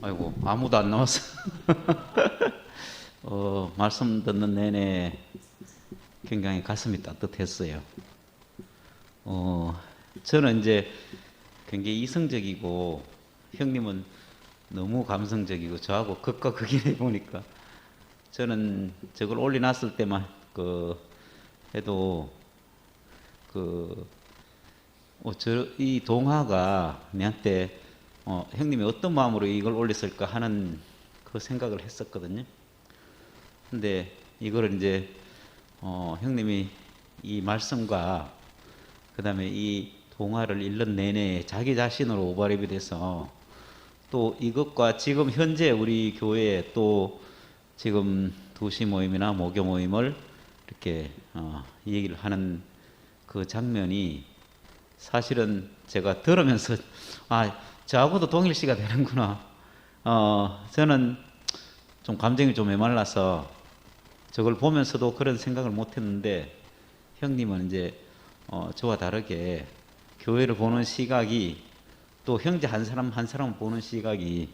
아이고, 아무도 안 나왔어. 말씀 듣는 내내 굉장히 가슴이 따뜻했어요. 저는 이제 굉장히 이성적이고 형님은 너무 감성적이고 저하고 극과 극이네 보니까 저는 저걸 올려놨을 때만 해도 이 동화가 내한테 형님이 어떤 마음으로 이걸 올렸을까 하는 그 생각을 했었거든요. 근데 이거를 이제 형님이 이 말씀과 그 다음에 이 동화를 읽는 내내 자기 자신으로 오버랩이 돼서 또 이것과 지금 현재 우리 교회에 또 지금 도시 모임이나 모교 모임을 이렇게 얘기를 하는 그 장면이 사실은 제가 들으면서 저하고도 동일시가 되는구나. 저는 좀 감정이 좀 메말라서 저걸 보면서도 그런 생각을 못했는데 형님은 이제 저와 다르게 교회를 보는 시각이 또 형제 한 사람 한 사람 보는 시각이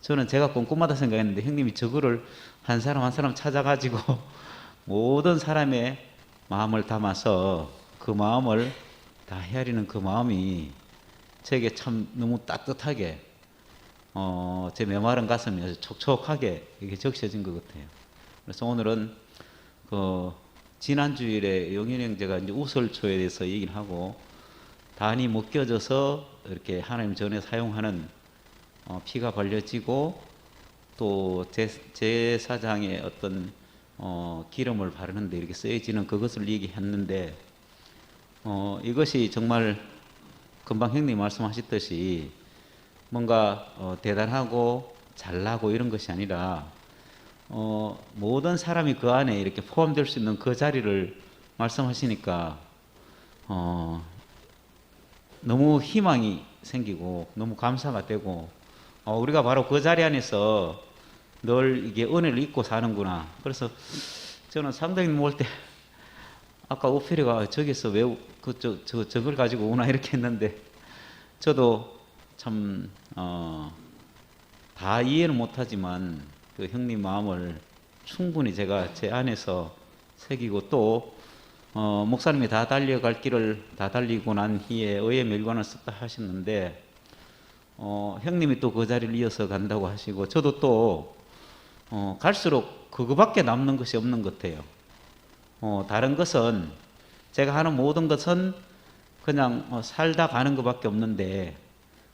저는 제가 꼼꼼하다 생각했는데 형님이 저거를 한 사람 한 사람 찾아가지고 모든 사람의 마음을 담아서 그 마음을 다 헤아리는 그 마음이 제게 참 너무 따뜻하게 제 메마른 가슴이 아주 촉촉하게 이렇게 적셔진 것 같아요. 그래서 오늘은 지난 주일에 영현 형제가 이제 우설초에 대해서 얘기를 하고 단이 묶여져서 이렇게 하나님 전에 사용하는 피가 발려지고 또 제사장의 어떤 기름을 바르는데 이렇게 쓰여지는 그것을 얘기했는데 이것이 정말 금방 형님 말씀하셨듯이 뭔가 대단하고 잘나고 이런 것이 아니라 모든 사람이 그 안에 이렇게 포함될 수 있는 그 자리를 말씀하시니까 너무 희망이 생기고 너무 감사가 되고 우리가 바로 그 자리 안에서 늘 이게 은혜를 잊고 사는구나. 그래서 저는 상당히 올 때 아까 오페리가 저기서 왜 저걸 가지고 오나 이렇게 했는데 저도 참 다 이해는 못하지만 그 형님 마음을 충분히 제가 제 안에서 새기고 또 목사님이 다 달려갈 길을 다 달리고 난 후에 의의 멸관을 썼다 하셨는데 형님이 또 그 자리를 이어서 간다고 하시고 저도 또 갈수록 그거밖에 남는 것이 없는 것 같아요. 다른 것은 제가 하는 모든 것은 그냥 살다 가는 것밖에 없는데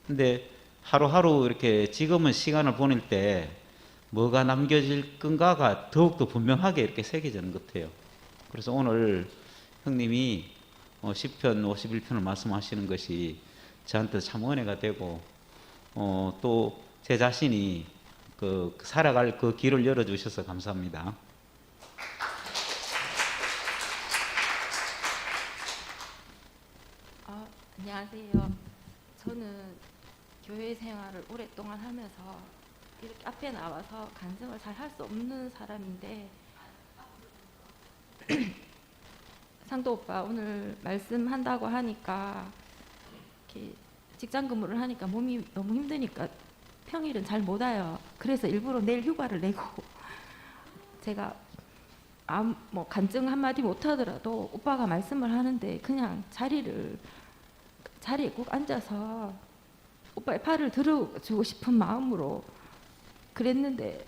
근데 하루하루 이렇게 지금은 시간을 보낼 때 뭐가 남겨질 건가가 더욱더 분명하게 이렇게 새겨지는 것 같아요. 그래서 오늘 형님이 시편 51편을 말씀하시는 것이 저한테 참 은혜가 되고 또 제 자신이 살아갈 그 길을 열어주셔서 감사합니다. 안녕하세요. 저는 교회 생활을 오랫동안 하면서 이렇게 앞에 나와서 간증을 잘 할 수 없는 사람인데 상도 오빠 오늘 말씀한다고 하니까 이렇게 직장 근무를 하니까 몸이 너무 힘드니까 평일은 잘 못 와요. 그래서 일부러 내일 휴가를 내고 제가 뭐 간증 한마디 못 하더라도 오빠가 말씀을 하는데 그냥 자리에 꼭 앉아서 오빠의 팔을 들어주고 싶은 마음으로 그랬는데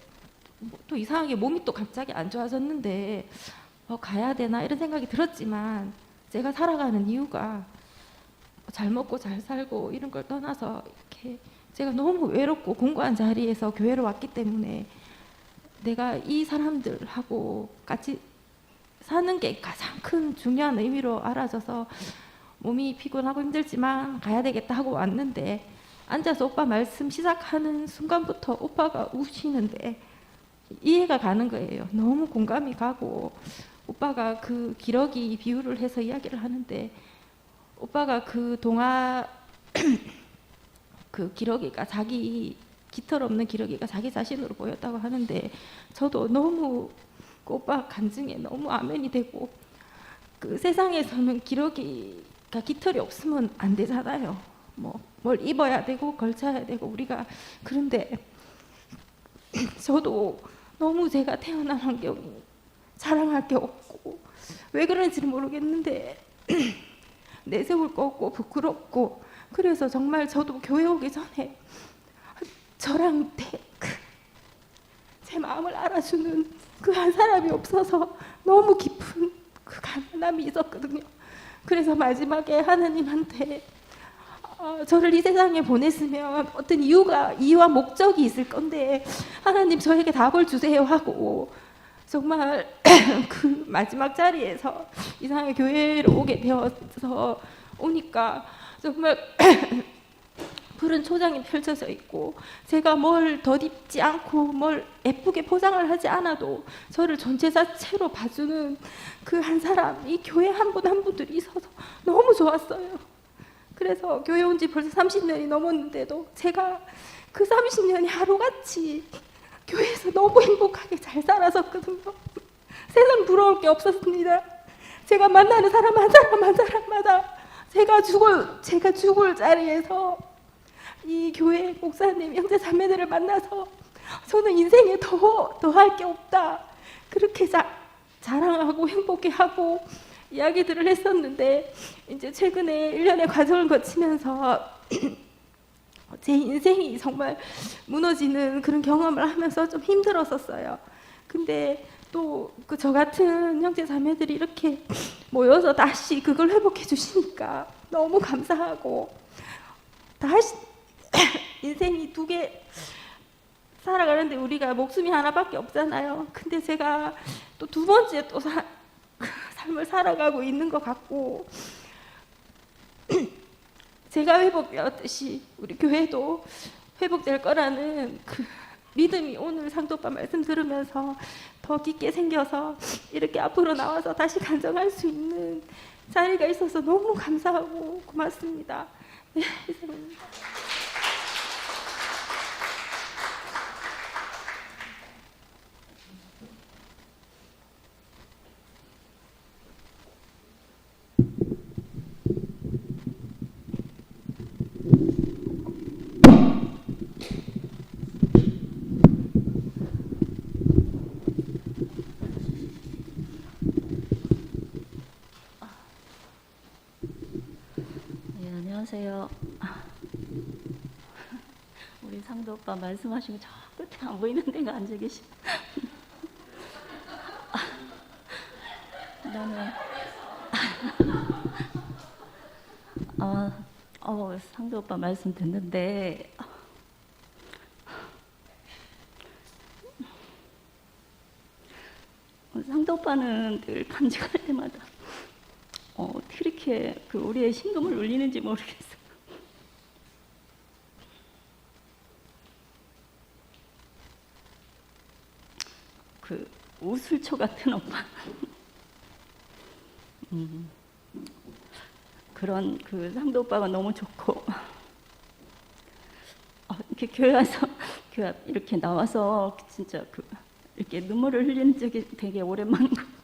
또 이상하게 몸이 또 갑자기 안 좋아졌는데 가야 되나 이런 생각이 들었지만 제가 살아가는 이유가 잘 먹고 잘 살고 이런 걸 떠나서 이렇게 제가 너무 외롭고 공고한 자리에서 교회로 왔기 때문에 내가 이 사람들하고 같이 사는 게 가장 큰 중요한 의미로 알아져서 몸이 피곤하고 힘들지만 가야 되겠다 하고 왔는데 앉아서 오빠 말씀 시작하는 순간부터 오빠가 우시는데 이해가 가는 거예요. 너무 공감이 가고 오빠가 그 기러기 비유를 해서 이야기를 하는데 오빠가 그 동화 그 기러기가 자기 깃털 없는 기러기가 자기 자신으로 보였다고 하는데 저도 너무 그 오빠 간증에 너무 아멘이 되고 그 세상에서는 기러기가 깃털이 없으면 안 되잖아요. 뭐 뭘 입어야 되고 걸쳐야 되고 우리가 그런데 저도 너무 제가 태어난 환경이 자랑할 게 없고 왜 그런지는 모르겠는데 내세울 거 없고 부끄럽고 그래서 정말 저도 교회 오기 전에 저랑 제 마음을 알아주는 그 한 사람이 없어서 너무 깊은 그 가난함이 있었거든요. 그래서 마지막에 하나님한테 저를 이 세상에 보냈으면 어떤 이유와 목적이 있을 건데 하나님 저에게 답을 주세요 하고 정말 그 마지막 자리에서 이상하게 교회로 오게 되어서 오니까 정말 푸른 초장이 펼쳐져 있고 제가 뭘 덧입지 않고 뭘 예쁘게 포장을 하지 않아도 저를 전체 자체로 봐주는 그 한 사람, 이 교회 한 분 한 분들이 있어서 너무 좋았어요. 그래서 교회 온 지 벌써 30년이 넘었는데도 제가 그 30년이 하루같이 교회에서 너무 행복하게 잘 살았었거든요. 세상 부러울 게 없었습니다. 제가 만나는 사람 한 사람 한 사람마다 제가 죽을 자리에서 이 교회 목사님, 형제 자매들을 만나서 저는 인생에 더 할 게 없다. 그렇게 자랑하고 행복해하고 이야기들을 했었는데 이제 최근에 1년의 과정을 거치면서 제 인생이 정말 무너지는 그런 경험을 하면서 좀 힘들었었어요. 근데 또 그 저 같은 형제 자매들이 이렇게 모여서 다시 그걸 회복해 주시니까 너무 감사하고 다시 인생이 두 개 살아가는데 우리가 목숨이 하나밖에 없잖아요. 근데 제가 또 두 번째 또 삶을 살아가고 있는 것 같고 제가 회복되었듯이 우리 교회도 회복될 거라는 그 믿음이 오늘 상도빠 말씀 들으면서 더 깊게 생겨서 이렇게 앞으로 나와서 다시 간증할 수 있는 자리가 있어서 너무 감사하고 고맙습니다. 네, 이상입니다. 안녕하세요. 우리 상도 오빠 말씀하시고 저 끝에 안 보이는 데가 앉아 계시. 나는 상도 오빠 말씀 듣는데 상도 오빠는 늘 간증할 때마다 어떻게 이렇게 그 우리의 심금을 울리는지 모르겠어요. 그 우슬초 같은 오빠. 그런 그 상도 오빠가 너무 좋고 이렇게 교회 와서 교회 앞 이렇게 나와서 진짜 그 이렇게 눈물을 흘리는 적이 되게 오랜만이고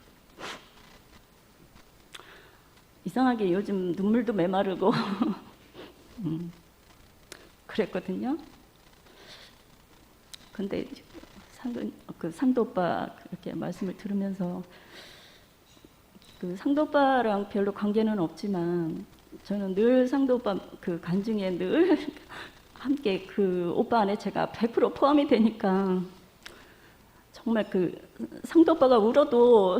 이상하게 요즘 눈물도 메마르고 그랬거든요. 근데 상도 오빠 이렇게 말씀을 들으면서 그 상도 오빠랑 별로 관계는 없지만 저는 늘 상도 오빠 그 간증에 늘 함께 그 오빠 안에 제가 100% 포함이 되니까 정말 그 상도 오빠가 울어도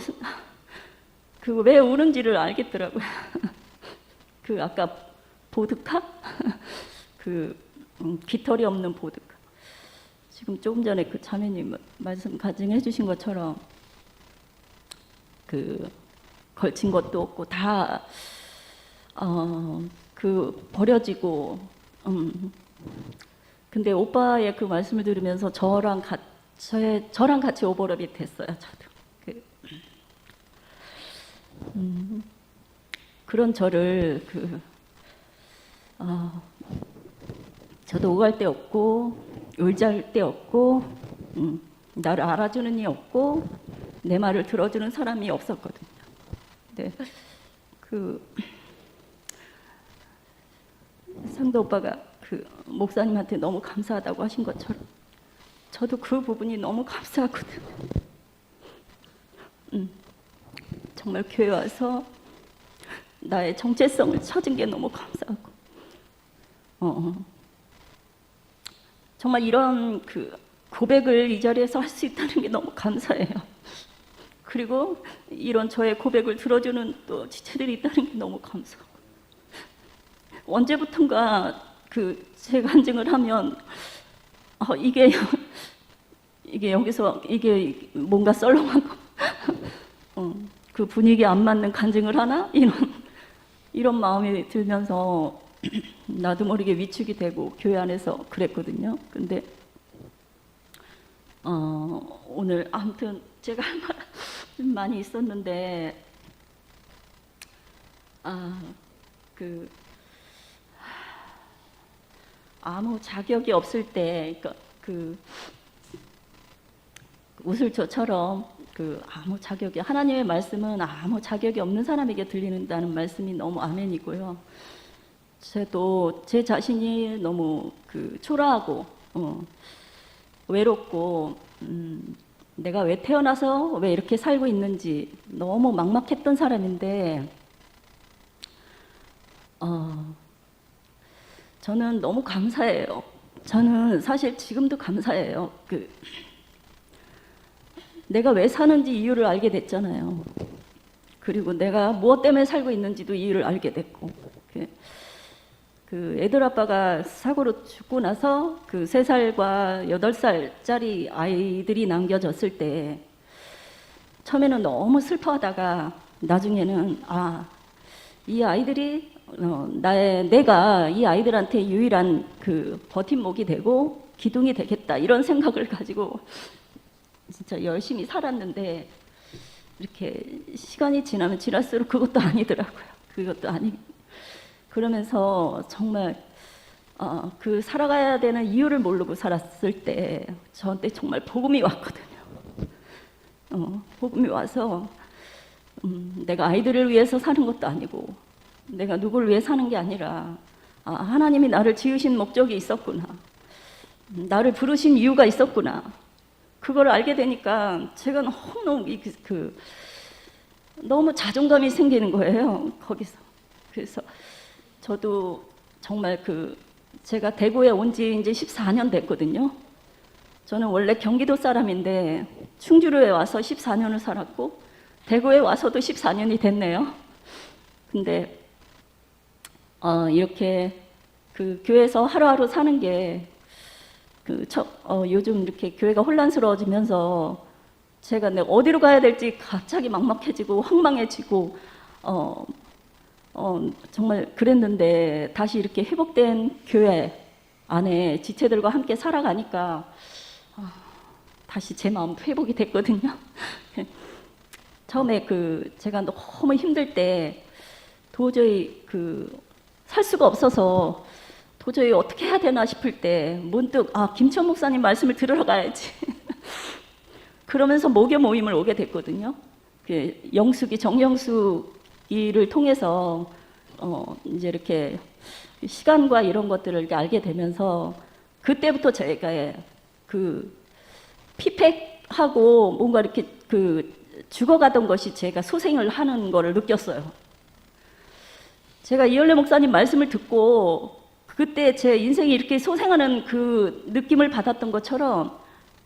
그 왜 우는지를 알겠더라고요. 그 아까 보드카? 그 깃털이 없는 보드카. 지금 조금 전에 그 자매님 말씀 가증해 주신 것처럼 그 걸친 것도 없고 다 그 버려지고 근데 오빠의 그 말씀을 들으면서 저랑 같이 오버랩이 됐어요. 저도 그런 저를 저도 오갈 데 없고 의지할 데 없고 나를 알아주는 이 없고 내 말을 들어주는 사람이 없었거든요. 근데 그 상도 오빠가 그 목사님한테 너무 감사하다고 하신 것처럼 저도 그 부분이 너무 감사하거든요. 정말 교회 와서 나의 정체성을 찾은 게 너무 감사하고, 정말 이런 그 고백을 이 자리에서 할 수 있다는 게 너무 감사해요. 그리고 이런 저의 고백을 들어주는 또 지체들이 있다는 게 너무 감사하고, 언제부턴가 그 제 간증을 하면 이게 여기서 이게 뭔가 썰렁하고 그 분위기에 안 맞는 간증을 하나 이런 마음이 들면서 나도 모르게 위축이 되고 교회 안에서 그랬거든요. 근데 오늘 아무튼 제가 할 말 좀 많이 있었는데 아무 자격이 없을 때, 그러니까 그 우슬초처럼 아무 자격이, 하나님의 말씀은 아무 자격이 없는 사람에게 들리는다는 말씀이 너무 아멘이고요. 저도 제 자신이 너무 초라하고 외롭고 내가 왜 태어나서 왜 이렇게 살고 있는지 너무 막막했던 사람인데 저는 너무 감사해요. 저는 사실 지금도 감사해요. 내가 왜 사는지 이유를 알게 됐잖아요. 그리고 내가 무엇 때문에 살고 있는지도 이유를 알게 됐고, 애들 아빠가 사고로 죽고 나서 3살과 8살짜리 아이들이 남겨졌을 때 처음에는 너무 슬퍼하다가 나중에는 이 아이들이 내가 이 아이들한테 유일한 버팀목이 되고 기둥이 되겠다, 이런 생각을 가지고 진짜 열심히 살았는데 이렇게 시간이 지나면 지날수록 그것도 아니더라고요. 그것도 그러면서 정말 살아가야 되는 이유를 모르고 살았을 때 저한테 정말 복음이 왔거든요. 복음이 와서 내가 아이들을 위해서 사는 것도 아니고 내가 누구를 위해 사는 게 아니라 하나님이 나를 지으신 목적이 있었구나, 나를 부르신 이유가 있었구나, 그걸 알게 되니까 제가 너무 자존감이 생기는 거예요, 거기서. 그래서 저도 정말 제가 대구에 온 지 이제 14년 됐거든요. 저는 원래 경기도 사람인데 충주로에 와서 14년을 살았고 대구에 와서도 14년이 됐네요. 근데 이렇게 교회에서 하루하루 사는 게 요즘 이렇게 교회가 혼란스러워지면서 제가 어디로 가야 될지 갑자기 막막해지고 황망해지고 정말 그랬는데 다시 이렇게 회복된 교회 안에 지체들과 함께 살아가니까 다시 제 마음도 회복이 됐거든요. 처음에 제가 너무 힘들 때 도저히 살 수가 없어서 도저히 어떻게 해야 되나 싶을 때 문득 김천 목사님 말씀을 들으러 가야지. 그러면서 목요 모임을 오게 됐거든요. 정영숙이를 통해서 이제 이렇게 시간과 이런 것들을 이렇게 알게 되면서 그때부터 제가 피폐하고 뭔가 이렇게 죽어가던 것이 제가 소생을 하는 거를 느꼈어요. 제가 이열래 목사님 말씀을 듣고 그때 제 인생이 이렇게 소생하는 그 느낌을 받았던 것처럼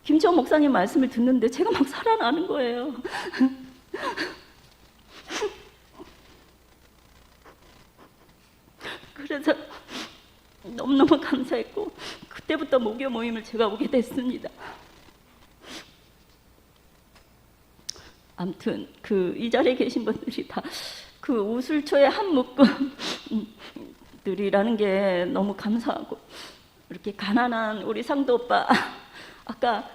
김천 목사님 말씀을 듣는데 제가 막 살아나는 거예요. 그래서 너무너무 감사했고 그때부터 목요 모임을 제가 오게 됐습니다. 아무튼 이 자리에 계신 분들이 다 우슬초의 한 묶음들이라는 게 너무 감사하고, 이렇게 가난한 우리 상도 오빠, 아까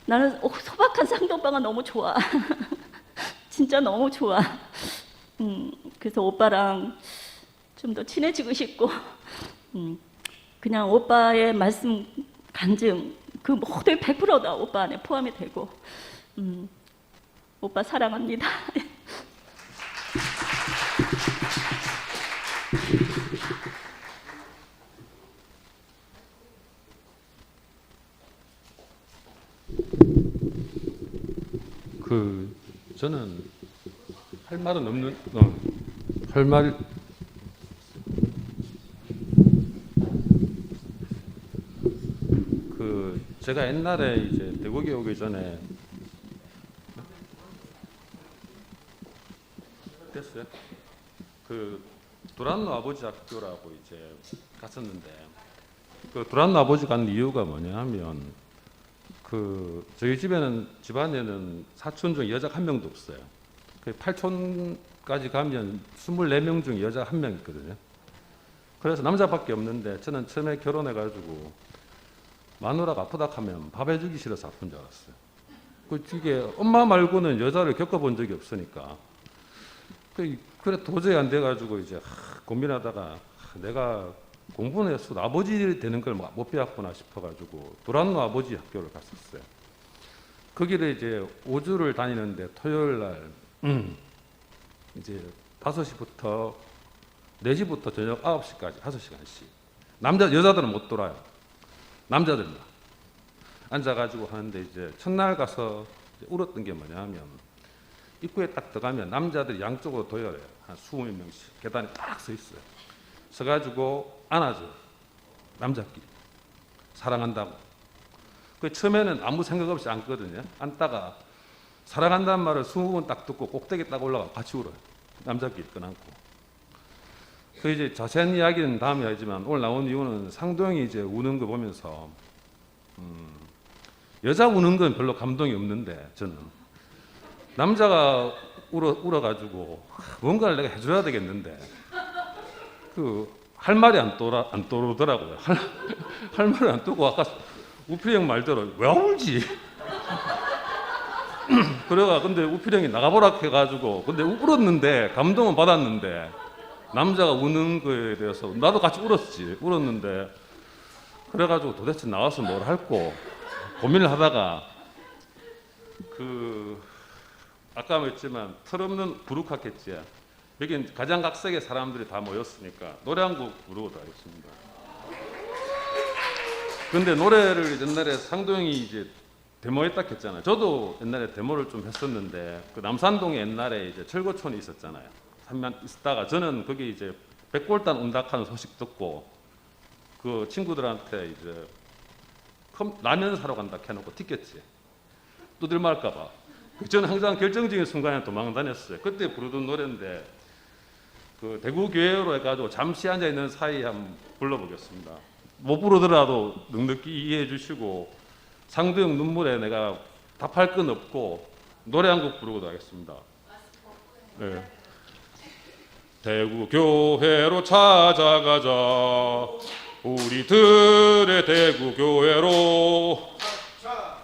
나는 소박한 상도 오빠가 너무 좋아. 진짜 너무 좋아. 그래서 오빠랑 좀 더 친해지고 싶고, 그냥 오빠의 말씀 간증 모두 100%다 오빠 안에 포함이 되고, 오빠 사랑합니다. 저는 할 말은 없는 할 말. 제가 옛날에 이제 대구에 오기 전에 됐어요. 두란노 아버지 학교라고 이제 갔었는데 두란노 아버지 간 이유가 뭐냐면 저희 집안에는 사촌 중 여자가 한 명도 없어요. 팔촌까지 가면 24명 중 여자 한 명 있거든요. 그래서 남자밖에 없는데 저는 처음에 결혼해가지고 마누라가 아프다 하면 밥 해주기 싫어서 아픈 줄 알았어요. 이게 엄마 말고는 여자를 겪어본 적이 없으니까 그래 도저히 안 돼가지고 이제 고민하다가 내가 공부는 해서 아버지 되는 걸 못 배웠구나 싶어가지고 두란노 아버지 학교를 갔었어요. 거기를 이제 5주를 다니는데 토요일 날 이제 5시부터 4시부터 저녁 9시까지 5시간씩 여자들은 못 돌아요. 남자들만 앉아가지고 하는데 이제 첫날 가서 이제 울었던 게 뭐냐면 입구에 딱 들어가면 남자들이 양쪽으로 도열해요. 한 20명씩 계단에 딱 서 있어요. 서가지고 안아줘요. 남자끼리 사랑한다고. 처음에는 아무 생각 없이 앉거든요. 앉다가 사랑한다는 말을 20번 딱 듣고 꼭대기 딱 올라가 같이 울어요. 남자끼리 껴안고. 이제 자세한 이야기는 다음에 하지만 오늘 나온 이유는 상도형이 이제 우는 거 보면서 여자 우는 건 별로 감동이 없는데 저는 남자가 울어가지고 뭔가를 내가 해줘야 되겠는데 할 말이 안 떠오르더라고요. 할 말을 안 떠고 아까 우필이 형 말대로 왜 울지? 근데 우필이 형이 나가보라 해가지고 근데 울었는데 감동은 받았는데 남자가 우는 거에 대해서 나도 같이 울었는데 그래가지고 도대체 나와서 뭘 할고 고민을 하다가 아까 말했지만 털없는 부룩학했지. 여긴 가장 각색의 사람들이 다 모였으니까 노래 한 곡 부르고 가겠습니다. 근데 노래를 옛날에 상도형이 이제 데모했다 했잖아요. 저도 옛날에 데모를 좀 했었는데 남산동에 옛날에 이제 철거촌이 있었잖아요. 3년 있다가 저는 거기 이제 백골단 온다카는 소식 듣고 친구들한테 이제 라면 사러 간다 해놓고 튀겼지. 두들 말까봐. 저는 항상 결정적인 순간에 도망 다녔어요. 그때 부르던 노래인데 대구 교회로 해가지고 잠시 앉아 있는 사이에 한번 불러보겠습니다. 못 부르더라도 넉넉히 이해해 주시고 상도형 눈물에 내가 답할 건 없고 노래 한 곡 부르고 가겠습니다. 네. 대구 교회로 찾아가자. 우리들의 대구 교회로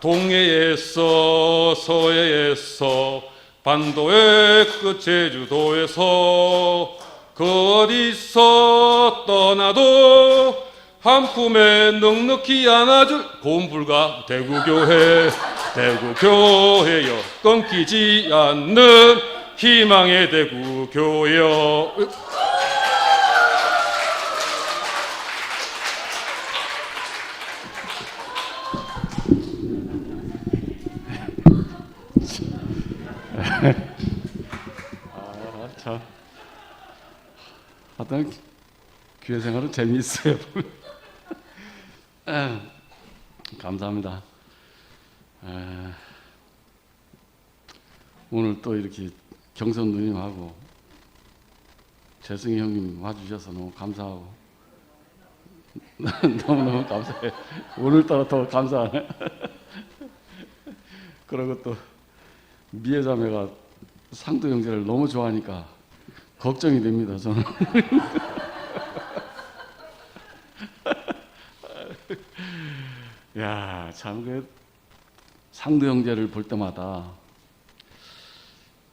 동해에서 서해에서 반도의 끝 제주도에서 어디서 떠나도 한 품에 넉넉히 안아줄 고음불가 대구교회여 끊기지 않는 희망의 대구교회여. 하여튼 교회 생활은 재미있어요. 감사합니다. 오늘 또 이렇게 경선 누님하고 재승희 형님 와주셔서 너무 감사하고 너무너무 감사해요. 오늘따라 더 감사하네. 그리고 또 미애자매가 상도 형제를 너무 좋아하니까 걱정이 됩니다. 저는. 야, 참 상도 형제를 볼 때마다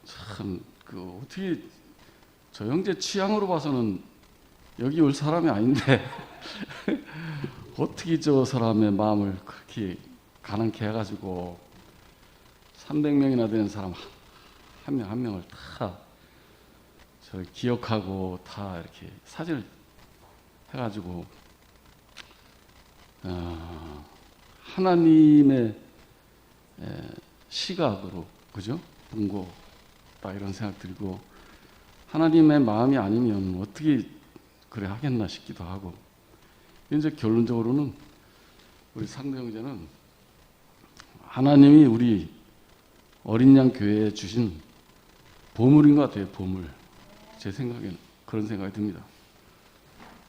참 어떻게 저 형제 취향으로 봐서는 여기 올 사람이 아닌데 어떻게 저 사람의 마음을 그렇게 가난케 해가지고 300명이나 되는 사람 한 명 한 명을 다 저 기억하고 다 이렇게 사진을 해가지고 하나님의 시각으로, 그죠? bun고다 이런 생각 들고, 하나님의 마음이 아니면 어떻게 그래 하겠나 싶기도 하고. 이제 결론적으로는 우리 상도 형제는 하나님이 우리 어린 양 교회에 주신 보물인 것 같아요. 보물. 제 생각에는 그런 생각이 듭니다.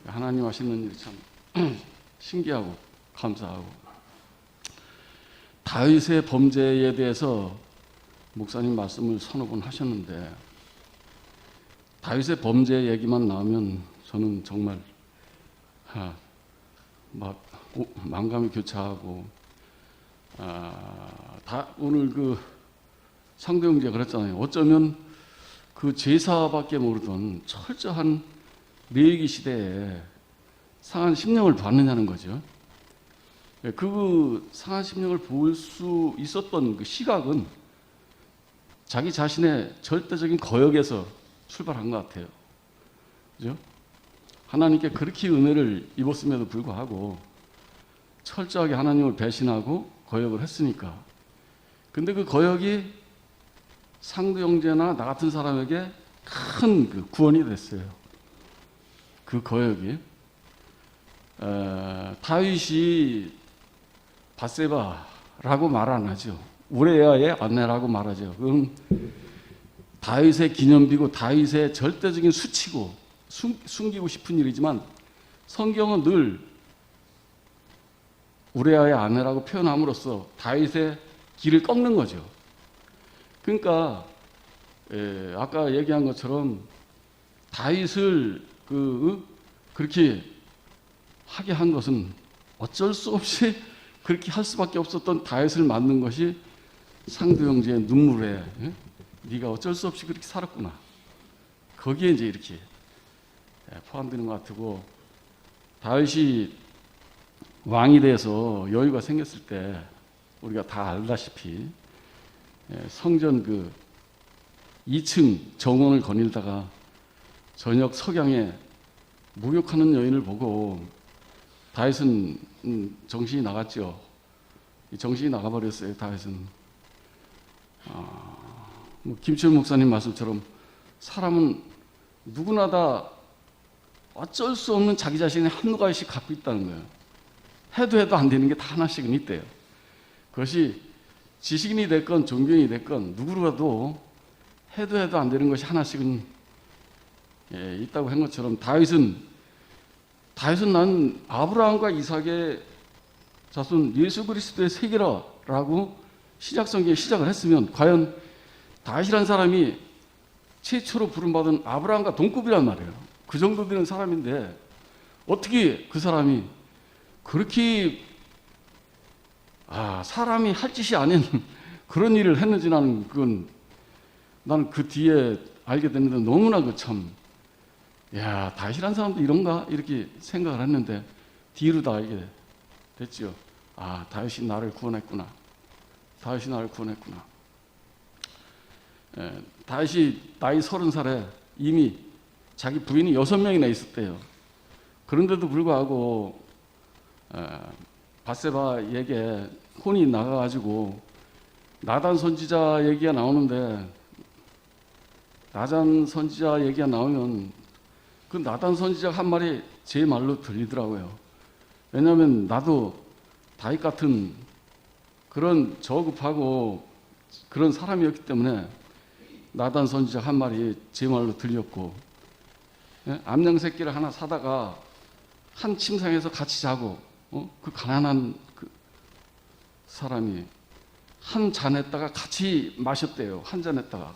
하나님 하시는 일이 참 신기하고 감사하고. 다윗의 범죄에 대해서 목사님 말씀을 서너 번 하셨는데, 다윗의 범죄 얘기만 나오면 저는 정말 막 만감이 교차하고, 오늘 그 상도 형제 그랬잖아요. 어쩌면 그 제사밖에 모르던 철저한 레위기 시대에 상한 심령을 봤느냐는 거죠. 그 상한 심령을 볼 수 있었던 그 시각은 자기 자신의 절대적인 거역에서 출발한 것 같아요. 그죠? 하나님께 그렇게 은혜를 입었음에도 불구하고 철저하게 하나님을 배신하고 거역을 했으니까. 근데 그 거역이 상도 형제나 나 같은 사람에게 큰 그 구원이 됐어요. 그 거역이. 다윗이 밧세바라고 말 안 하죠. 우레아의 아내라고 말하죠. 그건 다윗의 기념비고 다윗의 절대적인 수치고 숨기고 싶은 일이지만, 성경은 늘 우레아의 아내라고 표현함으로써 다윗의 길을 꺾는 거죠. 그러니까 아까 얘기한 것처럼 다윗을 그렇게 하게 한 것은 어쩔 수 없이 그렇게 할 수밖에 없었던 다윗을 만든 것이 상도 형제의 눈물에, 네가 어쩔 수 없이 그렇게 살았구나, 거기에 이제 이렇게 포함되는 것 같고, 다윗이 왕이 돼서 여유가 생겼을 때 우리가 다 알다시피 성전 그 2층 정원을 거닐다가 저녁 석양에 목욕하는 여인을 보고 다윗은 정신이 나갔죠. 정신이 나가버렸어요. 다윗은. 김철 목사님 말씀처럼 사람은 누구나 다 어쩔 수 없는 자기 자신의 한두 가지씩 갖고 있다는 거예요. 해도 안 되는 게 다 하나씩은 있대요. 그것이 지식인이 됐건 종교인이 됐건 누구라도 해도 안 되는 것이 하나씩은 있다고 한 것처럼, 다윗은 난 아브라함과 이삭의 자손 예수 그리스도의 세계라라고 신약성경에 시작을 했으면, 과연 다윗이라는 사람이 최초로 부름받은 아브라함과 동급이란 말이에요. 그 정도 되는 사람인데 어떻게 그 사람이 그렇게 사람이 할 짓이 아닌 그런 일을 했는지, 나는 그 뒤에 알게 됐는데 너무나 다윗이라는 사람도 이런가 이렇게 생각을 했는데 뒤로 다 알게 됐죠. 다윗이 나를 구원했구나. 다윗이 나를 구원했구나. 다윗이 나이 30살에 이미 자기 부인이 6명이나 있었대요. 그런데도 불구하고 밧세바에게 혼이 나가가지고 나단 선지자 얘기가 나오는데, 나단 선지자 얘기가 나오면 그 나단 선지자 한 말이 제 말로 들리더라고요. 왜냐하면 나도 다윗 같은 그런 저급하고 그런 사람이었기 때문에 나단 선지자 한 말이 제 말로 들렸고, 암양 새끼를 하나 사다가 한 침상에서 같이 자고, 그 가난한 그 사람이 한 잔에다가 같이 마셨대요. 한 잔에다가.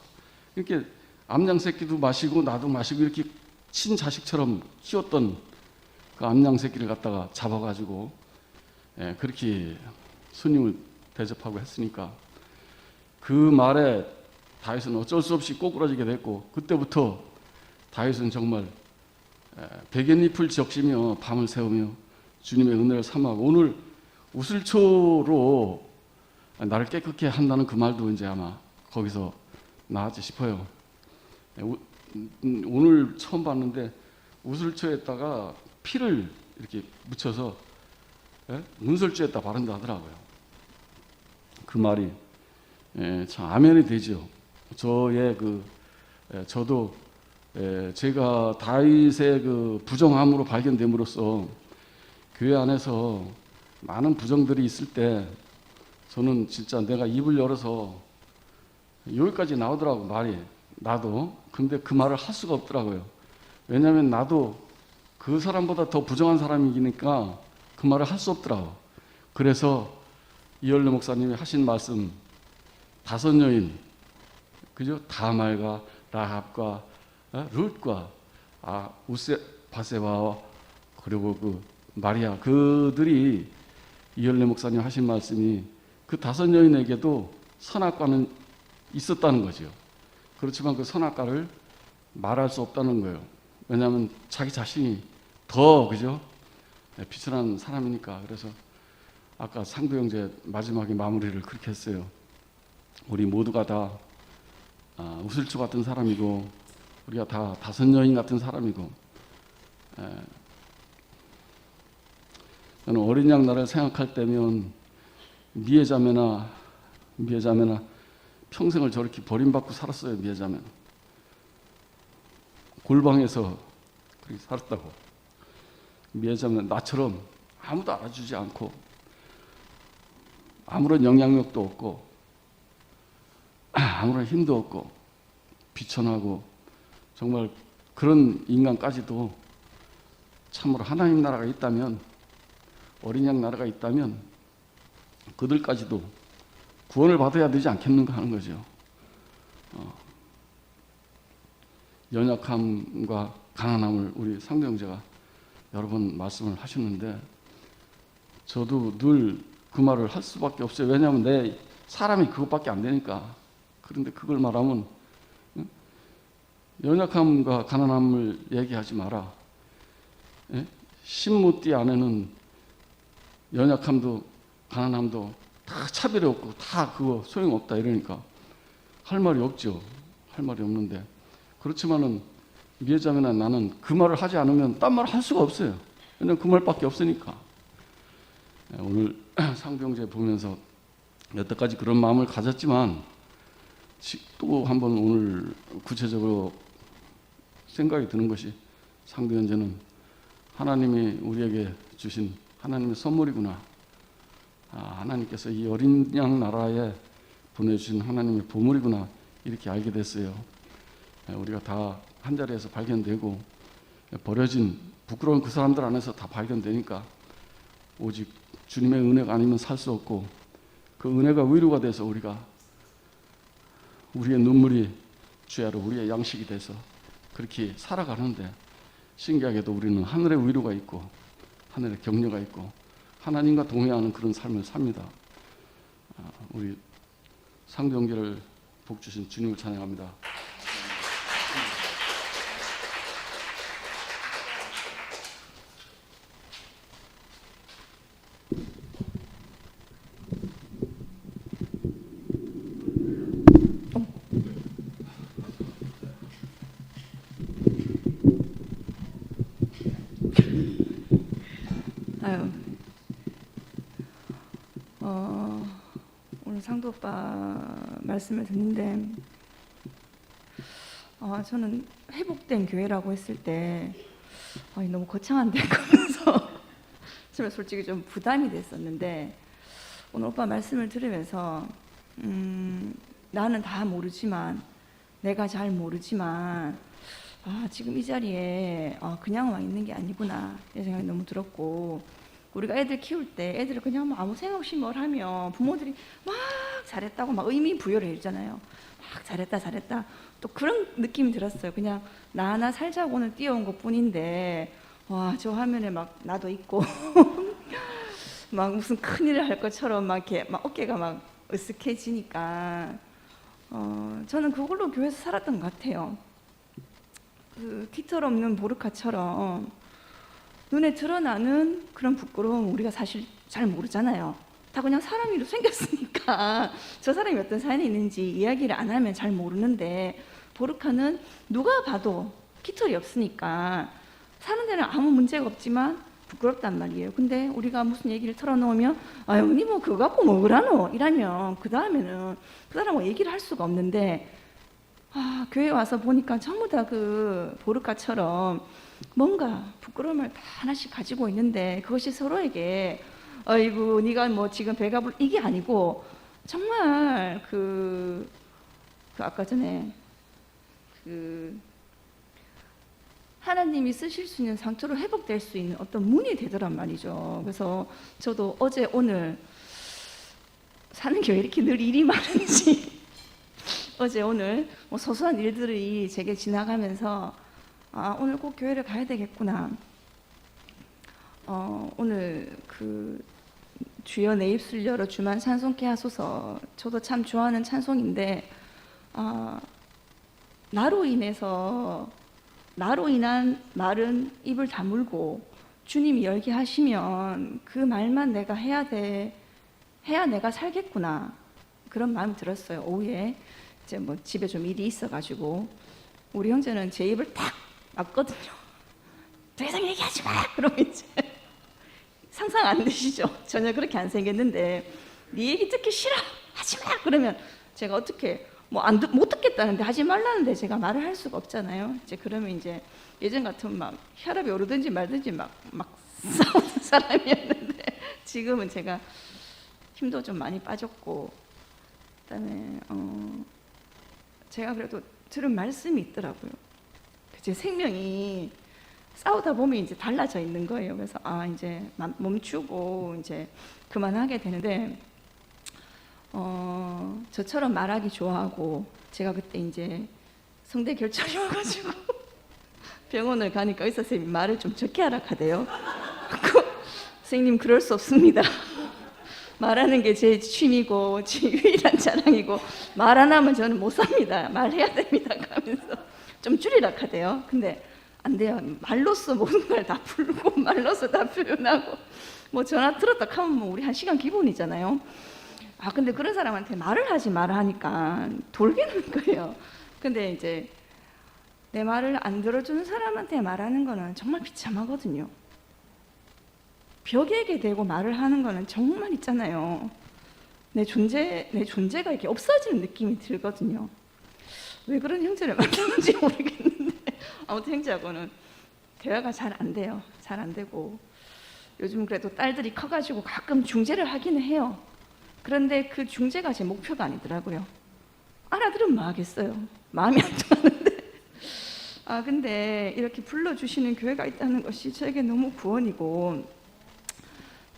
이렇게 암양 새끼도 마시고 나도 마시고 이렇게 친자식처럼 키웠던 그 암양 새끼를 갖다가 잡아가지고 그렇게 손님을 대접하고 했으니까, 그 말에 다윗은 어쩔 수 없이 꼬꾸라지게 됐고, 그때부터 다윗은 정말 백엔잎을 적시며 밤을 새우며 주님의 은혜를 삼하고, 오늘 우슬초로 나를 깨끗게 한다는 그 말도 이제 아마 거기서 나왔지 싶어요. 오늘 처음 봤는데 우슬초에다가 피를 이렇게 묻혀서 문설주에다 바른다 하더라고요. 그 말이 참 아멘이 되죠. 저도 제가 다윗의 그 부정함으로 발견됨으로써 교회 안에서 많은 부정들이 있을 때 저는 진짜 내가 입을 열어서 여기까지 나오더라고 말이. 나도. 근데 그 말을 할 수가 없더라고요. 왜냐하면 나도 그 사람보다 더 부정한 사람이니까 그 말을 할 수 없더라고. 그래서 이열래 목사님이 하신 말씀 5 여인, 그죠? 다말과 라합과 룻과 바세바와 그리고 그 마리아, 그들이 이열래 목사님 하신 말씀이 그 5 여인에게도 선악과는 있었다는 거죠. 그렇지만 그 선악과를 말할 수 없다는 거예요. 왜냐하면 자기 자신이 더, 그죠? 비천한 사람이니까. 그래서 아까 상도 형제 마지막에 마무리를 그렇게 했어요. 우리 모두가 다 우슬초 같은 사람이고, 우리가 다 5 여인 같은 사람이고, 저는 어린 양 나라를 생각할 때면 미에자매나 평생을 저렇게 버림받고 살았어요. 미에자매는 골방에서 그렇게 살았다고. 미에자매는 나처럼 아무도 알아주지 않고 아무런 영향력도 없고 아무런 힘도 없고 비천하고 정말 그런 인간까지도 참으로 하나님 나라가 있다면, 어린 양 나라가 있다면 그들까지도 구원을 받아야 되지 않겠는가 하는 거죠. 연약함과 가난함을 우리 상도 형제가 여러 번 말씀을 하셨는데 저도 늘 그 말을 할 수밖에 없어요. 왜냐하면 내 사람이 그것밖에 안 되니까. 그런데 그걸 말하면 연약함과 가난함을 얘기하지 마라. 신무띠 안에는 연약함도 가난함도 다 차별이 없고 다 그거 소용없다 이러니까 할 말이 없죠. 할 말이 없는데, 그렇지만은 미에자매나 나는 그 말을 하지 않으면 딴 말을 할 수가 없어요. 왜냐면 그 말밖에 없으니까. 오늘 상도 형제 보면서 여태까지 그런 마음을 가졌지만 또 한번 오늘 구체적으로 생각이 드는 것이, 상도 형제는 하나님이 우리에게 주신 하나님의 선물이구나. 하나님께서 이 어린 양 나라에 보내주신 하나님의 보물이구나, 이렇게 알게 됐어요. 우리가 다 한자리에서 발견되고 버려진 부끄러운 그 사람들 안에서 다 발견되니까 오직 주님의 은혜가 아니면 살 수 없고, 그 은혜가 위로가 돼서 우리가 우리의 눈물이 주야로 우리의 양식이 돼서 그렇게 살아가는데, 신기하게도 우리는 하늘의 위로가 있고 하늘의 격려가 있고 하나님과 동행하는 그런 삶을 삽니다. 우리 상도 형제를 복 주신 주님을 찬양합니다. 오늘 상도 오빠 말씀을 듣는데 저는 회복된 교회라고 했을 때 너무 거창한데 그러면서 처음에 솔직히 좀 부담이 됐었는데, 오늘 오빠 말씀을 들으면서 나는 다 모르지만, 내가 잘 모르지만 지금 이 자리에 그냥 와 있는 게 아니구나 이런 생각이 너무 들었고, 우리가 애들 키울 때 애들을 그냥 아무 생각 없이 뭘 하면 부모들이 막 잘했다고 막 의미 부여를 해주잖아요. 막 잘했다 또 그런 느낌이 들었어요. 그냥 나 하나 살자고 오늘 뛰어온 것 뿐인데 와, 저 화면에 막 나도 있고 막 무슨 큰일을 할 것처럼 막 이렇게 막 어깨가 막 으쓱해지니까 저는 그걸로 교회에서 살았던 것 같아요. 그 깃털 없는 보르카처럼 눈에 드러나는 그런 부끄러움 우리가 사실 잘 모르잖아요. 다 그냥 사람이로 생겼으니까 저 사람이 어떤 사연이 있는지 이야기를 안 하면 잘 모르는데, 보르카는 누가 봐도 깃털이 없으니까 사는 데는 아무 문제가 없지만 부끄럽단 말이에요. 근데 우리가 무슨 얘기를 털어놓으면 아유 니 뭐 그거 갖고 뭐 그러노 이러면 그 다음에는 그 사람하고 얘기를 할 수가 없는데 교회 와서 보니까 전부 다 그 보르카처럼 뭔가 부끄러움을 다 하나씩 가지고 있는데 그것이 서로에게 아이고 네가 뭐 지금 배가 불 이게 아니고 정말 그 아까 전에 그 하나님이 쓰실 수 있는 상처로 회복될 수 있는 어떤 문이 되더란 말이죠. 그래서 저도 어제 오늘 사는 게 왜 이렇게 늘 일이 많은지 어제 오늘 뭐 소소한 일들이 제게 지나가면서 오늘 꼭 교회를 가야 되겠구나. 오늘 그 주여 내 입술 열어 주만 찬송케 하소서. 저도 참 좋아하는 찬송인데 나로 인한 말은 입을 다물고 주님이 열게 하시면 그 말만 내가 해야 내가 살겠구나. 그런 마음이 들었어요. 오후에 이제 뭐 집에 좀 일이 있어가지고 우리 형제는 제 입을 딱 막거든요. 더 이상 얘기하지 마. 그러면 이제 상상 안 되시죠? 전혀 그렇게 안 생겼는데 네 얘기 듣기 싫어. 하지 마. 그러면 제가 어떻게 못 듣겠다는데 하지 말라는데 제가 말을 할 수가 없잖아요. 이제 그러면 이제 예전 같으면 막 혈압이 오르든지 말든지 막 싸우는 사람이었는데 지금은 제가 힘도 좀 많이 빠졌고 그다음에 제가 그래도 들은 말씀이 있더라고요. 제 생명이 싸우다 보면 이제 달라져 있는 거예요. 그래서 이제 멈추고 이제 그만하게 되는데 저처럼 말하기 좋아하고 제가 그때 이제 성대 결절이 와가지고 병원을 가니까 의사 선생님이 말을 좀 적게 하라 하대요. 선생님 그럴 수 없습니다. 말하는 게 제 취미고 제 유일한 자랑이고 말 안 하면 저는 못 삽니다. 말해야 됩니다. 하면서 좀 줄이라 하대요. 근데 안 돼요. 말로써 모든 걸 다 풀고 말로써 다 표현하고 뭐 전화 들었다 하면 뭐 우리 1시간 기본이잖아요. 근데 그런 사람한테 말을 하지 마라 하니까 돌겠는 거예요. 근데 이제 내 말을 안 들어주는 사람한테 말하는 거는 정말 비참하거든요. 벽에게 대고 말을 하는 거는 정말 있잖아요. 내 존재가 이렇게 없어지는 느낌이 들거든요. 왜 그런 형제를 만났는지 모르겠는데 아무튼 형제하고는 대화가 잘 안 돼요. 잘 안 되고 요즘 그래도 딸들이 커가지고 가끔 중재를 하기는 해요. 그런데 그 중재가 제 목표가 아니더라고요. 알아들으면 뭐 하겠어요. 마음이 안 통하는데 근데 이렇게 불러주시는 교회가 있다는 것이 저에게 너무 구원이고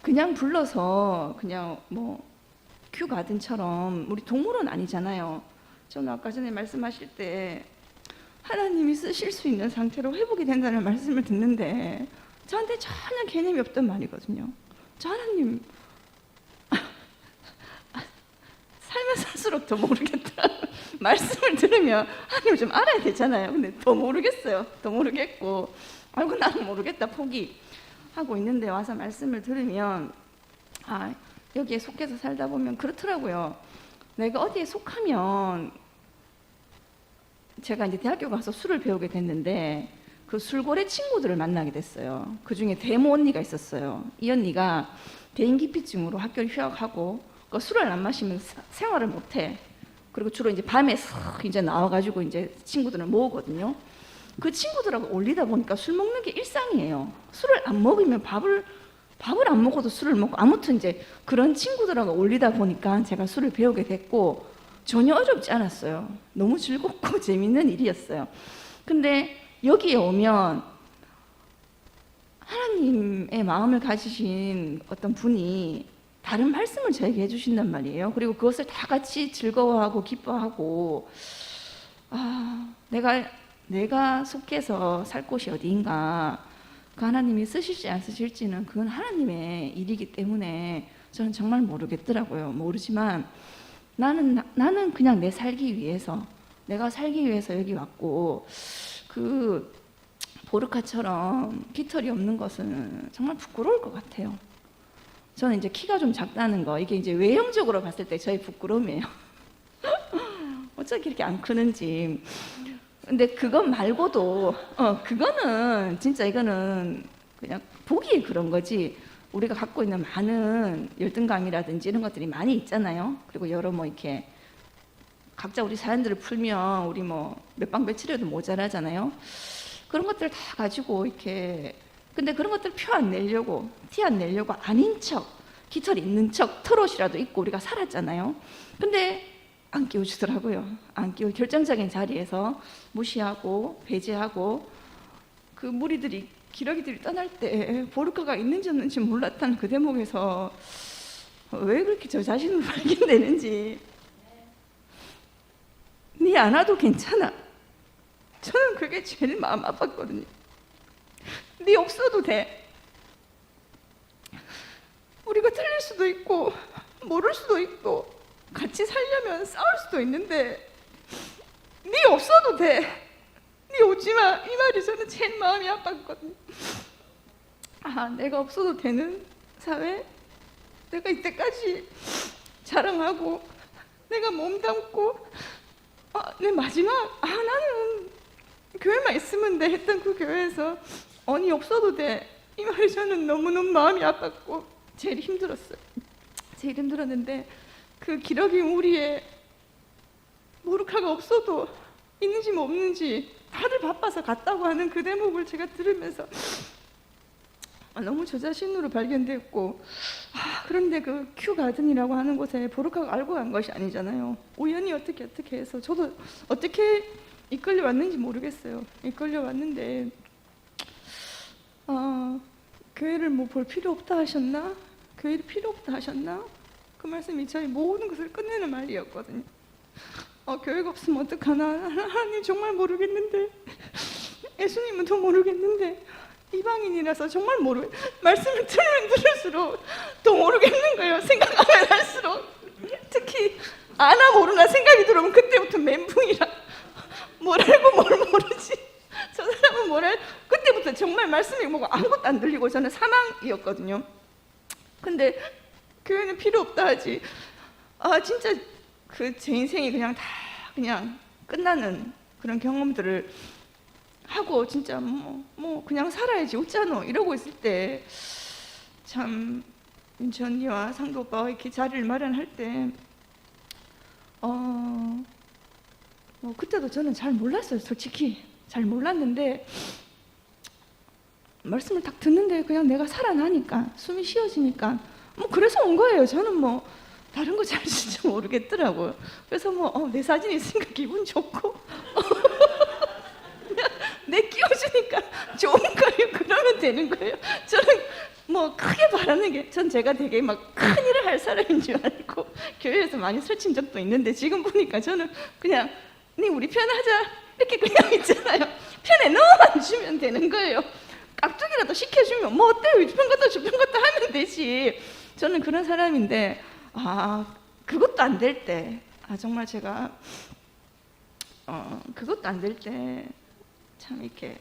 그냥 불러서 그냥 뭐 큐가든처럼 우리 동물원 아니잖아요. 저는 아까 전에 말씀하실 때 하나님이 쓰실 수 있는 상태로 회복이 된다는 말씀을 듣는데 저한테 전혀 개념이 없던 말이거든요. 저 하나님 살면 살수록 더 모르겠다. 말씀을 들으면 하나님 좀 알아야 되잖아요. 근데 더 모르겠어요. 더 모르겠고 아이고 나는 모르겠다 포기하고 있는데 와서 말씀을 들으면 여기에 속해서 살다 보면 그렇더라고요. 내가 어디에 속하면 제가 이제 대학교 가서 술을 배우게 됐는데 그 술고래 친구들을 만나게 됐어요. 그 중에 대모 언니가 있었어요. 이 언니가 대인기피증으로 학교를 휴학하고 술을 안 마시면 생활을 못해. 그리고 주로 이제 밤에 싹 이제 나와가지고 이제 친구들을 모으거든요. 그 친구들하고 어울리다 보니까 술 먹는 게 일상이에요. 술을 안 먹으면 밥을 안 먹어도 술을 먹고 아무튼 이제 그런 친구들하고 어울리다 보니까 제가 술을 배우게 됐고 전혀 어렵지 않았어요. 너무 즐겁고 재밌는 일이었어요. 근데 여기에 오면 하나님의 마음을 가지신 어떤 분이 다른 말씀을 저에게 해주신단 말이에요. 그리고 그것을 다 같이 즐거워하고 기뻐하고 내가 속해서 살 곳이 어디인가 그 하나님이 쓰실지 안 쓰실지는 그건 하나님의 일이기 때문에 저는 정말 모르겠더라고요. 모르지만 나는 그냥 내가 살기 위해서 여기 왔고 그 보르카처럼 깃털이 없는 것은 정말 부끄러울 것 같아요. 저는 이제 키가 좀 작다는 거 이게 이제 외형적으로 봤을 때 저의 부끄러움이에요. 어떻게 이렇게 안 크는지. 근데 그것 말고도 그거는 진짜 이거는 그냥 보기에 그런 거지. 우리가 갖고 있는 많은 열등감이라든지 이런 것들이 많이 있잖아요. 그리고 여러 뭐 이렇게 각자 우리 사연들을 풀면 우리 뭐 몇 방 며칠에도 모자라잖아요. 그런 것들 다 가지고 이렇게 근데 그런 것들 표 안 내려고 티 안 내려고 아닌 척 깃털 있는 척 털옷이라도 입고 우리가 살았잖아요. 근데 안 끼워주더라고요. 안 끼워 결정적인 자리에서 무시하고 배제하고 그 무리들이 기러기들이 떠날 때 보르카가 있는지 없는지 몰랐다는 그 대목에서 왜 그렇게 저 자신을 발견되는지 네 안 와도 괜찮아. 저는 그게 제일 마음 아팠거든요. 네 없어도 돼. 우리가 틀릴 수도 있고 모를 수도 있고 같이 살려면 싸울 수도 있는데 네 없어도 돼. 네 오지 마. 이 말이 저는 제일 마음이 아팠거든요. 아, 내가 없어도 되는 사회? 내가 이때까지 자랑하고 내가 몸담고 내 마지막 나는 교회만 있으면 돼 했던 그 교회에서 언니 없어도 돼. 이 말이 저는 너무너무 마음이 아팠고 제일 힘들었어요. 제일 힘들었는데 그 기러기 무리에 모르카가 없어도 있는지 뭐 없는지 다들 바빠서 갔다고 하는 그 대목을 제가 들으면서 너무 저 자신으로 발견됐고 그런데 그 큐 가든이라고 하는 곳에 보르카가 알고 간 것이 아니잖아요. 우연히 어떻게 해서 저도 어떻게 이끌려 왔는지 모르겠어요. 이끌려 왔는데 교회를 뭐 볼 필요 없다 하셨나? 교회를 필요 없다 하셨나? 그 말씀이 저희 모든 것을 끝내는 말이었거든요. 교회가 없으면 어떡하나? 하나님 정말 모르겠는데 예수님은 더 모르겠는데 이방인이라서 정말 말씀을 들으면 들을수록 더 모르겠는 거예요. 생각하면 할수록 특히 아나 모르나 생각이 들어오면 그때부터 멘붕이라 뭘 알고 뭘 모르지 저 사람은 뭘 알 그때부터 정말 말씀이 뭐가 아무것도 안 들리고 저는 사망이었거든요. 근데 교회는 필요 없다 하지 진짜 그 제 인생이 그냥 다 그냥 끝나는 그런 경험들을 하고 진짜 뭐 그냥 살아야지 웃잖아 이러고 있을 때 참 민주 언니와 상도 오빠와 이렇게 자리를 마련할 때 그때도 저는 잘 몰랐어요. 솔직히 잘 몰랐는데 말씀을 딱 듣는데 그냥 내가 살아나니까 숨이 쉬어지니까 뭐 그래서 온 거예요. 저는 뭐 다른 거 잘 진짜 모르겠더라고요. 그래서 뭐 내 사진 있으니까 기분 좋고 내 끼워주니까 좋은 거예요. 그러면 되는 거예요. 저는 뭐 크게 바라는 게 전 제가 되게 막 큰 일을 할 사람인 줄 알고 교회에서 많이 설친 적도 있는데 지금 보니까 저는 그냥 네 우리 편하자 이렇게 그냥 있잖아요. 편에 넣어만 주면 되는 거예요. 깍두기라도 시켜주면 뭐 어때요? 이편 것도 저편 것도 하면 되지. 저는 그런 사람인데 그것도 안 될 때 정말 제가 그것도 안 될 때 참 이렇게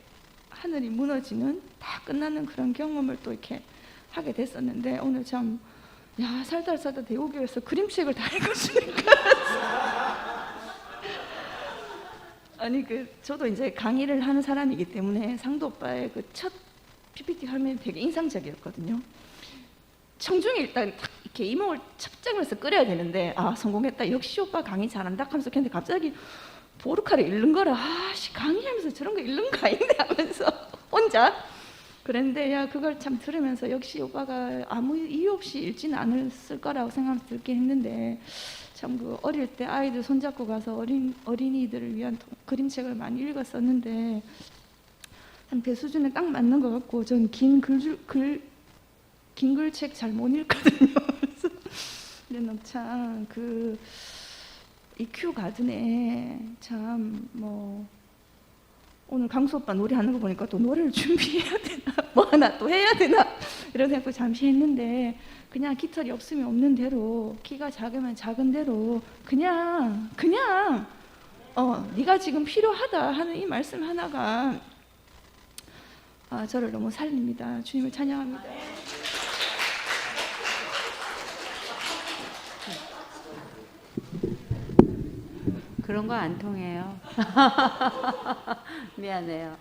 하늘이 무너지는 다 끝나는 그런 경험을 또 이렇게 하게 됐었는데 오늘 참 살다 대우교에서 그림책을 다 읽어주니까 아니 저도 이제 강의를 하는 사람이기 때문에 상도 오빠의 그 첫 PPT 화면이 되게 인상적이었거든요. 청중이 일단 딱 이렇게 이목을 첩장을 해서 끓여야 되는데 성공했다 역시 오빠 강의 잘한다 하면서 근데 갑자기 보르카를 읽는 거라 강의하면서 저런 거 읽는 거 아닌데 하면서 혼자 그랬는데 그걸 참 들으면서 역시 오빠가 아무 이유 없이 읽지는 않았을 거라고 생각하면서 듣긴 했는데 참 그 어릴 때 아이들 손잡고 가서 어린이들을 위한 그림책을 많이 읽었었는데 한 배 수준에 딱 맞는 것 같고 전 긴 글책 잘 못 읽거든요. 그래서 참 EQ 가든에 참 뭐 오늘 강수 오빠 노래하는 거 보니까 또 노래를 준비해야 되나 뭐 하나 또 해야 되나 이런 생각도 잠시 했는데 그냥 깃털이 없으면 없는 대로 키가 작으면 작은 대로 그냥 네가 지금 필요하다 하는 이 말씀 하나가 저를 너무 살립니다. 주님을 찬양합니다. 그런 거 안 통해요. 미안해요.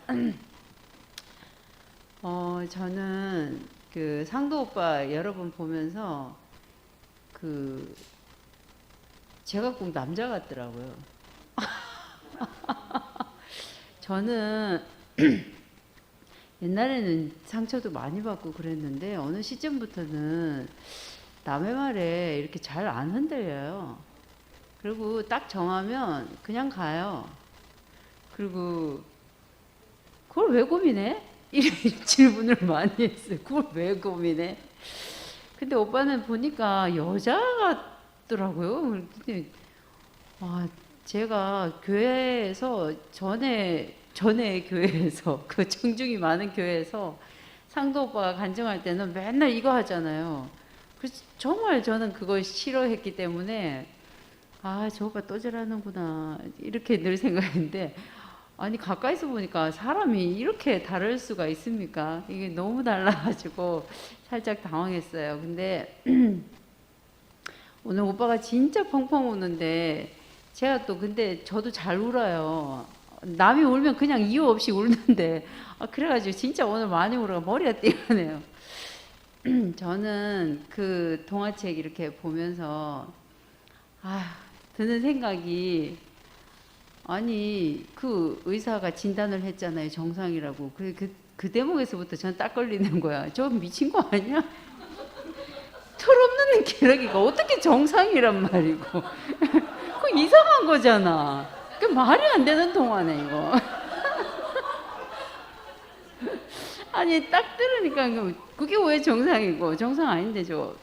저는 그 상도 오빠 여러 번 보면서 그 제가 꼭 남자 같더라고요. 저는 옛날에는 상처도 많이 받고 그랬는데 어느 시점부터는 남의 말에 이렇게 잘 안 흔들려요. 그리고 딱 정하면 그냥 가요. 그리고 그걸 왜 고민해? 이런 질문을 많이 했어요. 그걸 왜 고민해? 근데 오빠는 보니까 여자 같더라고요. 근데 제가 교회에서 전에 교회에서 그 청중이 많은 교회에서 상도 오빠가 간증할 때는 맨날 이거 하잖아요. 그래서 정말 저는 그걸 싫어했기 때문에 저 오빠 또 저러는구나 이렇게 늘 생각했는데 아니 가까이서 보니까 사람이 이렇게 다를 수가 있습니까? 이게 너무 달라가지고 살짝 당황했어요. 근데 오늘 오빠가 진짜 펑펑 우는데 제가 또 근데 저도 잘 울어요. 남이 울면 그냥 이유 없이 울는데 그래가지고 진짜 오늘 많이 울어가 머리가 띵하네요. 저는 그 동화책 이렇게 보면서 드는 생각이 아니 그 의사가 진단을 했잖아요. 정상이라고. 그 대목에서부터 전 딱 걸리는 거야. 저 미친 거 아니야? 털없는 기러기가 어떻게 정상이란 말이고 그 이상한 거잖아. 그 말이 안 되는 동화네 이거. 아니 딱 들으니까 그게 왜 정상이고 정상 아닌데 저.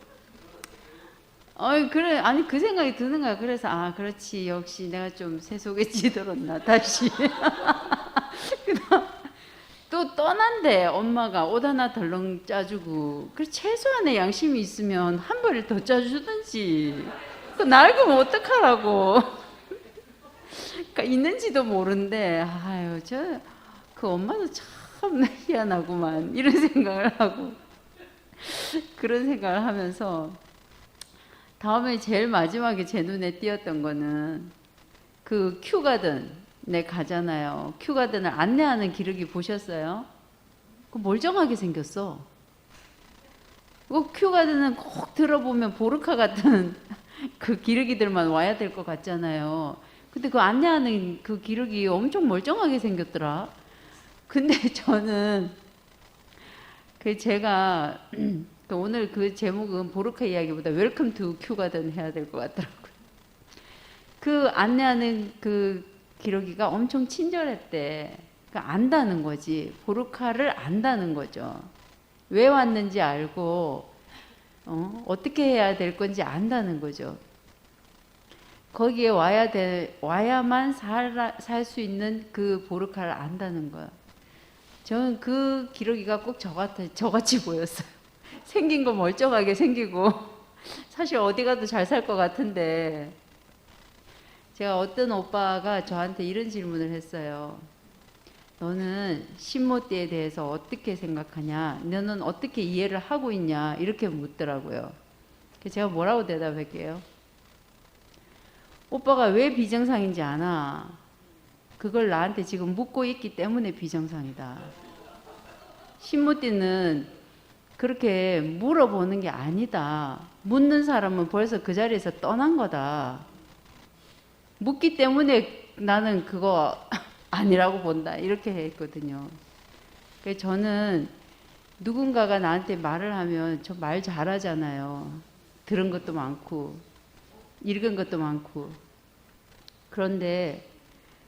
그래 아니 그 생각이 드는 거야. 그래서 그렇지 역시 내가 좀 세속에 찌들었나 다시. 그다음 또 떠난대 엄마가 옷 하나 덜렁 짜주고 그 최소한의 양심이 있으면 한 벌을 더 짜주든지 그 낡으면 어떡하라고. 그러니까 있는지도 모르는데 저 그 엄마도 참 희한하구만 이런 생각을 하고 그런 생각을 하면서 다음에 제일 마지막에 제 눈에 띄었던 거는 그 큐가든에 가잖아요. 큐가든을 안내하는 기러기 보셨어요? 그 멀쩡하게 생겼어. 그 큐가든은 꼭 들어보면 보르카 같은 그 기러기들만 와야 될 것 같잖아요. 근데 그 안내하는 그 기러기 엄청 멀쩡하게 생겼더라. 근데 저는 제가 오늘 그 제목은 보르카 이야기보다 웰컴 투 큐가든 해야 될 것 같더라고요. 그 안내하는 그 기러기가 엄청 친절했대. 그러니까 안다는 거지. 보르카를 안다는 거죠. 왜 왔는지 알고 어떻게 해야 될 건지 안다는 거죠. 거기에 와야만 살 수 있는 그 보르카를 안다는 거야. 저는 그 기러기가 꼭 저같이 보였어요. 생긴 거 멀쩡하게 생기고 사실 어디 가도 잘 살 것 같은데 제가 어떤 오빠가 저한테 이런 질문을 했어요. 너는 신모띠에 대해서 어떻게 생각하냐? 너는 어떻게 이해를 하고 있냐? 이렇게 묻더라고요. 제가 뭐라고 대답할게요? 오빠가 왜 비정상인지 아나? 그걸 나한테 지금 묻고 있기 때문에 비정상이다. 신모띠는 그렇게 물어보는 게 아니다. 묻는 사람은 벌써 그 자리에서 떠난 거다. 묻기 때문에 나는 그거 아니라고 본다. 이렇게 했거든요. 그래서 저는 누군가가 나한테 말을 하면 저 말 잘하잖아요. 들은 것도 많고 읽은 것도 많고. 그런데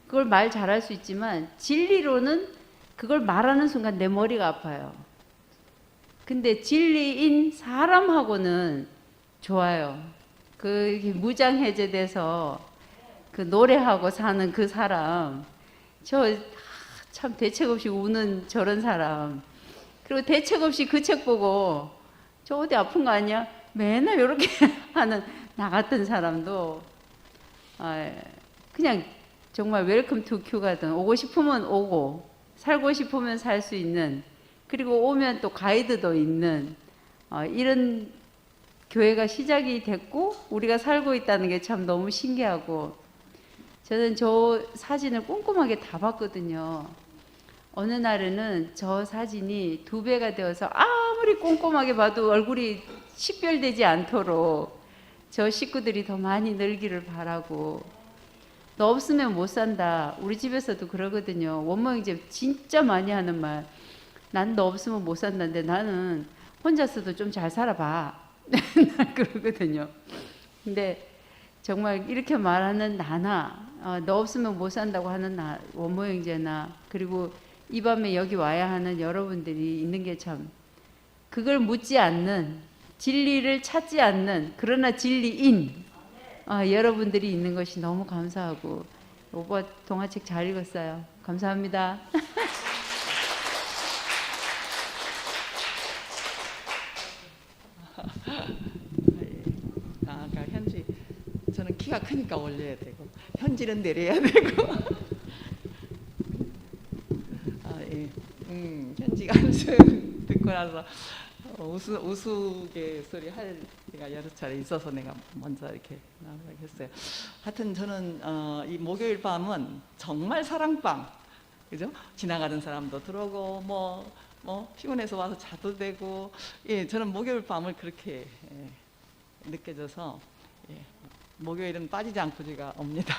그걸 말 잘할 수 있지만 진리로는 그걸 말하는 순간 내 머리가 아파요. 근데 진리인 사람하고는 좋아요. 그 무장해제돼서 그 노래하고 사는 그 사람, 저 참 대책 없이 우는 저런 사람, 그리고 대책 없이 그 책 보고 저 어디 아픈 거 아니야? 맨날 이렇게 하는 나 같은 사람도 그냥 정말 웰컴 투 큐가든 오고 싶으면 오고 살고 싶으면 살 수 있는, 그리고 오면 또 가이드도 있는 이런 교회가 시작이 됐고 우리가 살고 있다는 게 참 너무 신기하고, 저는 저 사진을 꼼꼼하게 다 봤거든요. 어느 날에는 저 사진이 2배가 되어서 아무리 꼼꼼하게 봐도 얼굴이 식별되지 않도록 저 식구들이 더 많이 늘기를 바라고, 너 없으면 못 산다. 우리 집에서도 그러거든요. 원모형제 진짜 많이 하는 말. 난 너 없으면 못 산다는데 나는 혼자서도 좀 잘 살아봐. 난 그러거든요. 근데 정말 이렇게 말하는 나나, 너 없으면 못 산다고 하는 나, 원모형제나, 그리고 이 밤에 여기 와야 하는 여러분들이 있는 게 참, 그걸 묻지 않는, 진리를 찾지 않는, 그러나 진리인 여러분들이 있는 것이 너무 감사하고, 오빠 동화책 잘 읽었어요. 감사합니다. 아까 현지, 저는 키가 크니까 올려야 되고 현지는 내려야 되고 예. 현지가 한숨 듣고 나서 우스갯소리 할 때가 여러 차례 있어서 내가 먼저 이렇게 나가겠어요. 하여튼 저는 이 목요일 밤은 정말 사랑방, 그죠? 지나가는 사람도 들어오고 뭐 피곤해서 와서 자도 되고, 예, 저는 목요일 밤을 그렇게 느껴져서, 예, 목요일은 빠지지 않고 제가 옵니다.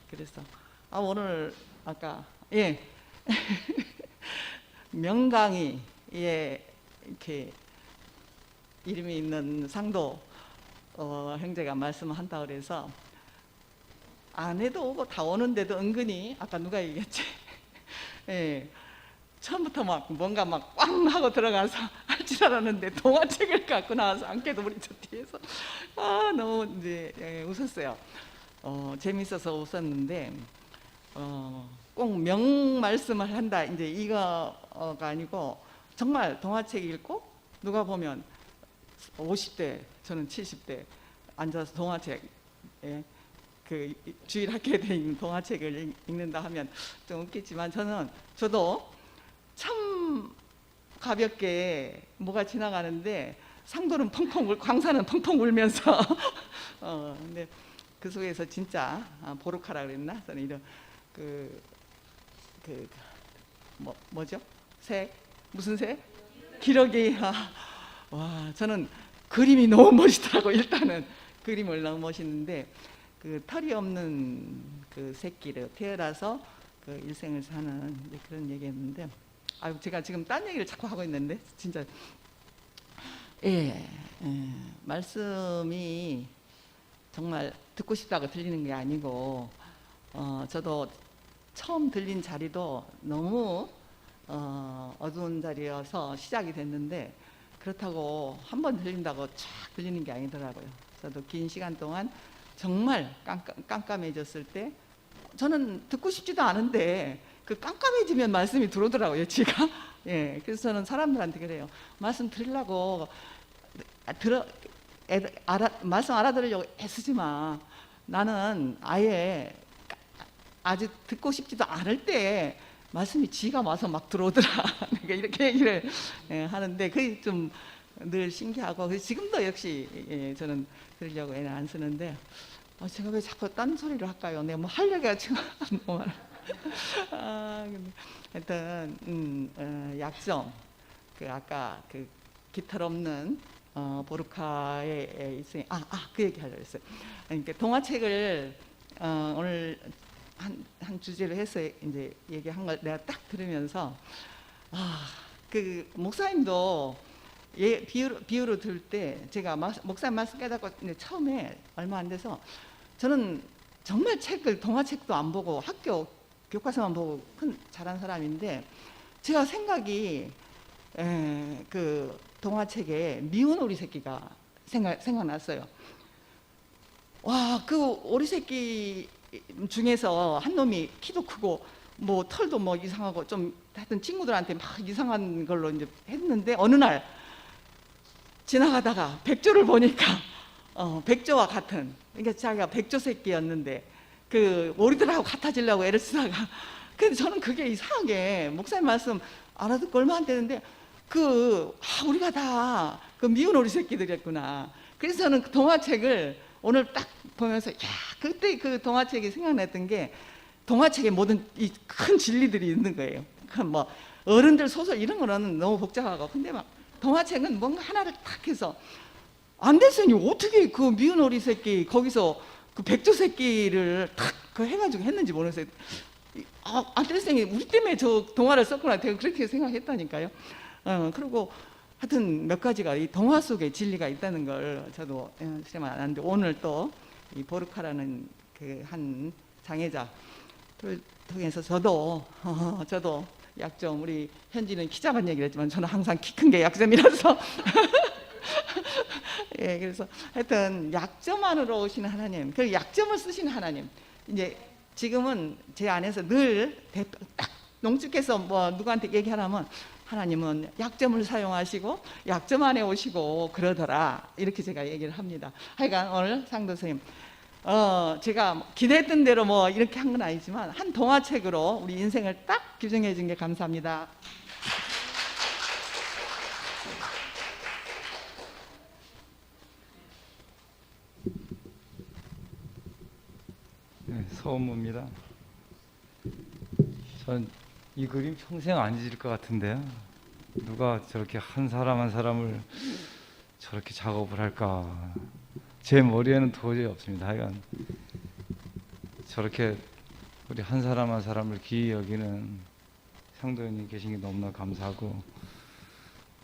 그래서 오늘 아까 예 명강이 이렇게 이름이 있는 상도 형제가 말씀한다 그래서 안 해도 오고 다 오는데도 은근히 아까 누가 얘기했지? 예, 처음부터 막 뭔가 막 꽝 하고 들어가서 할 줄 알았는데 동화책을 갖고 나와서 안개도 우리 저 뒤에서 너무 이제 웃었어요. 재밌어서 웃었는데 꼭 명 말씀을 한다 이제 이거가 아니고, 정말 동화책 읽고 누가 보면 50대 저는 70대 앉아서 동화책, 그 주일 학교에 있는 동화책을 읽는다 하면 좀 웃기지만, 저도 참 가볍게 뭐가 지나가는데 상도는 펑펑 광산은 펑펑 울면서 근데 그 속에서 진짜 보루카라 그랬나? 저는 이런 뭐죠? 색? 무슨 색? 기러기. 와, 저는 그림이 너무 멋있더라고. 일단은 그림을 너무 멋있는데, 그 털이 없는 그 새끼를 태어나서 그 일생을 사는 그런 얘기했는데, 제가 지금 딴 얘기를 자꾸 하고 있는데 진짜 말씀이 정말 듣고 싶다고 들리는 게 아니고, 저도 처음 들린 자리도 너무 어두운 자리여서 시작이 됐는데, 그렇다고 한 번 들린다고 쫙 들리는 게 아니더라고요. 저도 긴 시간 동안 정말 깜깜해졌을 때, 저는 듣고 싶지도 않은데 그 깜깜해지면 말씀이 들어오더라고요, 제가. 예, 그래서 저는 사람들한테 그래요. 말씀 들으려고 말씀 알아들으려고 애쓰지 마. 나는 아예 아주 듣고 싶지도 않을 때 말씀이 지가 와서 막 들어오더라. 그러니까 이렇게 얘기를 하는데 그게 좀 늘 신기하고, 그래서 지금도 역시 저는 들으려고 애는 안 쓰는데, 제가 왜 자꾸 딴 소리를 할까요? 내가 뭐 하려고 해가지고 근데 하여튼 약점, 그 아까 그 깃털 없는 보르카의 있으니 그 얘기 하려고 했어요. 그러니까 동화책을 오늘 한 주제로 해서 이제 얘기한 걸 내가 딱 들으면서 그 목사님도 비유로 들을 때, 제가 목사님 말씀 깨닫고 처음에 얼마 안 돼서, 저는 정말 동화책도 안 보고 학교 교과서만 보고 자란 사람인데, 제가 생각이 그 동화책에 미운 오리 새끼가 생각났어요. 와, 그 오리 새끼 중에서 한 놈이 키도 크고 뭐 털도 뭐 이상하고 좀 하여튼 친구들한테 막 이상한 걸로 이제 했는데, 어느 날 지나가다가 백조를 보니까 백조와 같은, 그러니까 자기가 백조 새끼였는데 그 오리들하고 같아지려고 애를 쓰다가, 근데 저는 그게 이상하게 목사님 말씀 알아듣고 얼마 안 되는데 우리가 다 그 미운 오리 새끼들이었구나. 그래서 저는 그 동화책을 오늘 딱 보면서 그때 그 동화책이 생각났던 게, 동화책에 모든 이 큰 진리들이 있는 거예요. 뭐 어른들 소설 이런 거는 너무 복잡하고, 근데 막 동화책은 뭔가 하나를 탁 해서 안대선이 어떻게 그 미운 오리 새끼 거기서 그 백조 새끼를 탁 그 해가지고 했는지 모르겠어요. 안대선이 우리 때문에 저 동화를 썼구나, 제가 그렇게 생각했다니까요. 그리고 하여튼 몇 가지가 이 동화 속에 진리가 있다는 걸 저도 실험 안 하는데, 오늘 또 이 보르카라는 그 한 장애자를 통해서 저도 약점, 우리 현지는 키 작은 얘기를 했지만 저는 항상 키 큰 게 약점이라서 예, 그래서 하여튼 약점 안으로 오시는 하나님, 그 약점을 쓰시는 하나님, 이제 지금은 제 안에서 늘 딱 농축해서 뭐 누구한테 얘기하라면 하나님은 약점을 사용하시고 약점 안에 오시고 그러더라, 이렇게 제가 얘기를 합니다. 하여간 오늘 상도 선생님, 제가 기대했던 대로 뭐 이렇게 한 건 아니지만 한 동화책으로 우리 인생을 딱 규정해 준 게 감사합니다. 네, 서은모입니다. 전 이 그림 평생 안 잊을 것 같은데요. 누가 저렇게 한 사람 한 사람을 저렇게 작업을 할까? 제 머리에는 도저히 없습니다. 하여간 저렇게 우리 한 사람 한 사람을 귀히 여기는 상도연님 계신 게 너무나 감사하고,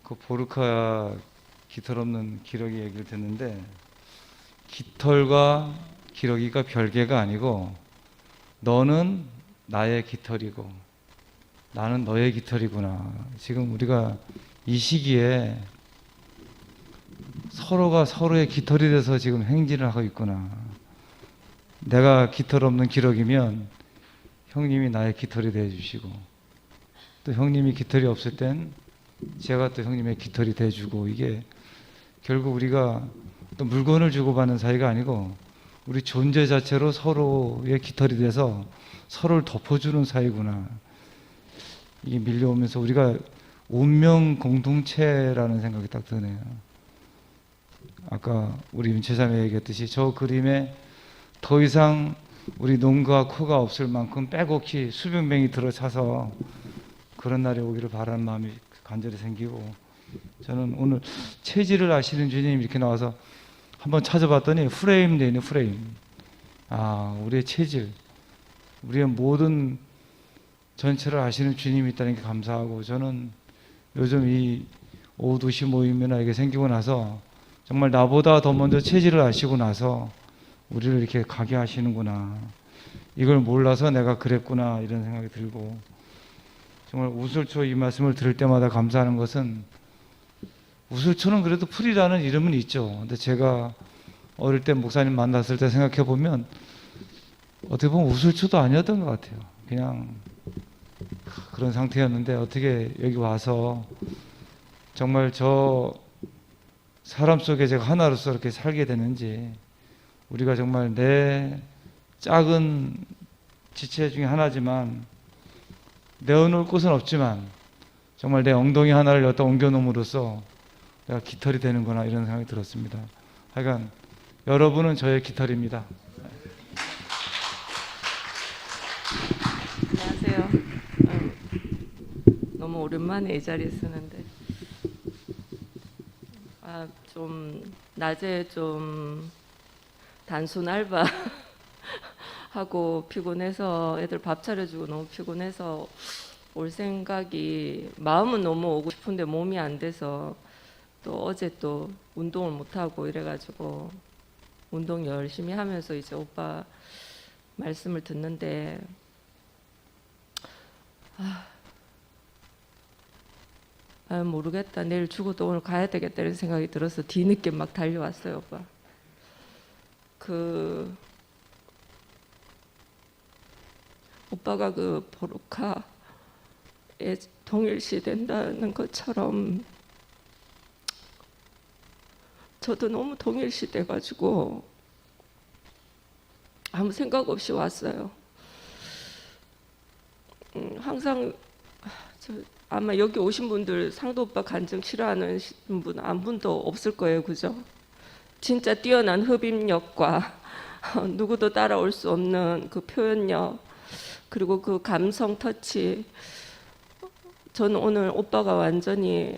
그 보르카 깃털 없는 기러기 얘기를 듣는데, 깃털과 기러기가 별개가 아니고 너는 나의 깃털이고 나는 너의 깃털이구나. 지금 우리가 이 시기에 서로가 서로의 깃털이 돼서 지금 행진을 하고 있구나. 내가 깃털 없는 기러기면 형님이 나의 깃털이 돼주시고, 또 형님이 깃털이 없을 땐 제가 또 형님의 깃털이 돼주고, 이게 결국 우리가 또 물건을 주고받는 사이가 아니고 우리 존재 자체로 서로의 깃털이 돼서 서로를 덮어주는 사이구나. 이게 밀려오면서 우리가 운명 공동체라는 생각이 딱 드네요. 아까 우리 윤채자매 얘기했듯이 저 그림에 더 이상 우리 눈과 코가 없을 만큼 빼곡히 수백 명이 들어차서 그런 날이 오기를 바라는 마음이 간절히 생기고, 저는 오늘 체질을 아시는 주님 이렇게 나와서 한번 찾아봤더니 프레임 되네, 프레임. 우리의 체질, 우리의 모든 전체를 아시는 주님이 있다는 게 감사하고, 저는 요즘 이 오후 2시 모임이나 이게 생기고 나서 정말 나보다 더 먼저 체질을 아시고 나서 우리를 이렇게 가게 하시는구나, 이걸 몰라서 내가 그랬구나, 이런 생각이 들고, 정말 우슬초 이 말씀을 들을 때마다 감사하는 것은, 우슬초는 그래도 풀이라는 이름은 있죠. 근데 제가 어릴 때 목사님 만났을 때 생각해 보면 어떻게 보면 우슬초도 아니었던 것 같아요. 그냥 그런 상태였는데 어떻게 여기 와서 정말 저 사람 속에 제가 하나로서 이렇게 살게 되는지, 우리가 정말 내 작은 지체 중에 하나지만 내어놓을 곳은 없지만 정말 내 엉덩이 하나를 여기다 옮겨놓음으로써 내가 깃털이 되는구나, 이런 생각이 들었습니다. 하여간 여러분은 저의 깃털입니다. 안녕하세요. 너무 오랜만에 이 자리에 쓰는데 좀 낮에 좀 단순 알바 하고 피곤해서 애들 밥 차려주고 너무 피곤해서 올 생각이, 마음은 너무 오고 싶은데 몸이 안 돼서 또 어제 또 운동을 못 하고 이래가지고 운동 열심히 하면서 이제 오빠 말씀을 듣는데 모르겠다, 내일 죽어도 오늘 가야 되겠다 이런 생각이 들어서 뒤늦게 막 달려왔어요. 오빠 오빠가 그 보르카에 동일시 된다는 것처럼 저도 너무 동일시 돼가지고 아무 생각 없이 왔어요. 항상 아마 여기 오신 분들 상도 오빠 간증 싫어하는 분 한 분도 없을 거예요, 그죠? 진짜 뛰어난 흡입력과 누구도 따라올 수 없는 그 표현력, 그리고 그 감성 터치. 저는 오늘 오빠가 완전히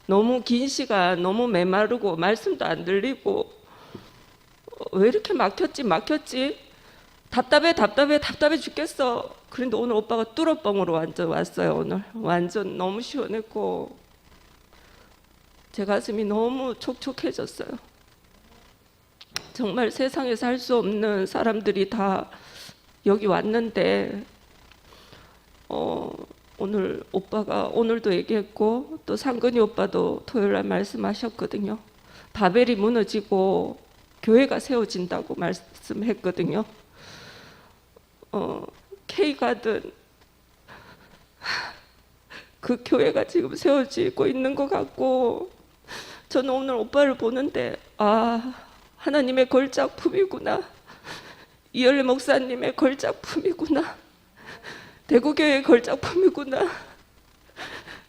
너무 긴 시간 너무 메마르고 말씀도 안 들리고 왜 이렇게 막혔지 답답해 죽겠어. 그런데 오늘 오빠가 뚫어뻥으로 완전 왔어요. 오늘 완전 너무 시원했고 제 가슴이 너무 촉촉해졌어요. 정말 세상에서 할 수 없는 사람들이 다 여기 왔는데 오늘 오빠가 오늘도 얘기했고 또 상근이 오빠도 토요일날 말씀하셨거든요. 바벨이 무너지고 교회가 세워진다고 말씀했거든요. K가든 그 교회가 지금 세워지고 있는 것 같고 저는 오늘 오빠를 보는데 아 하나님의 걸작품이구나. 이열래 목사님의 걸작품이구나. 대구교회의 걸작품이구나.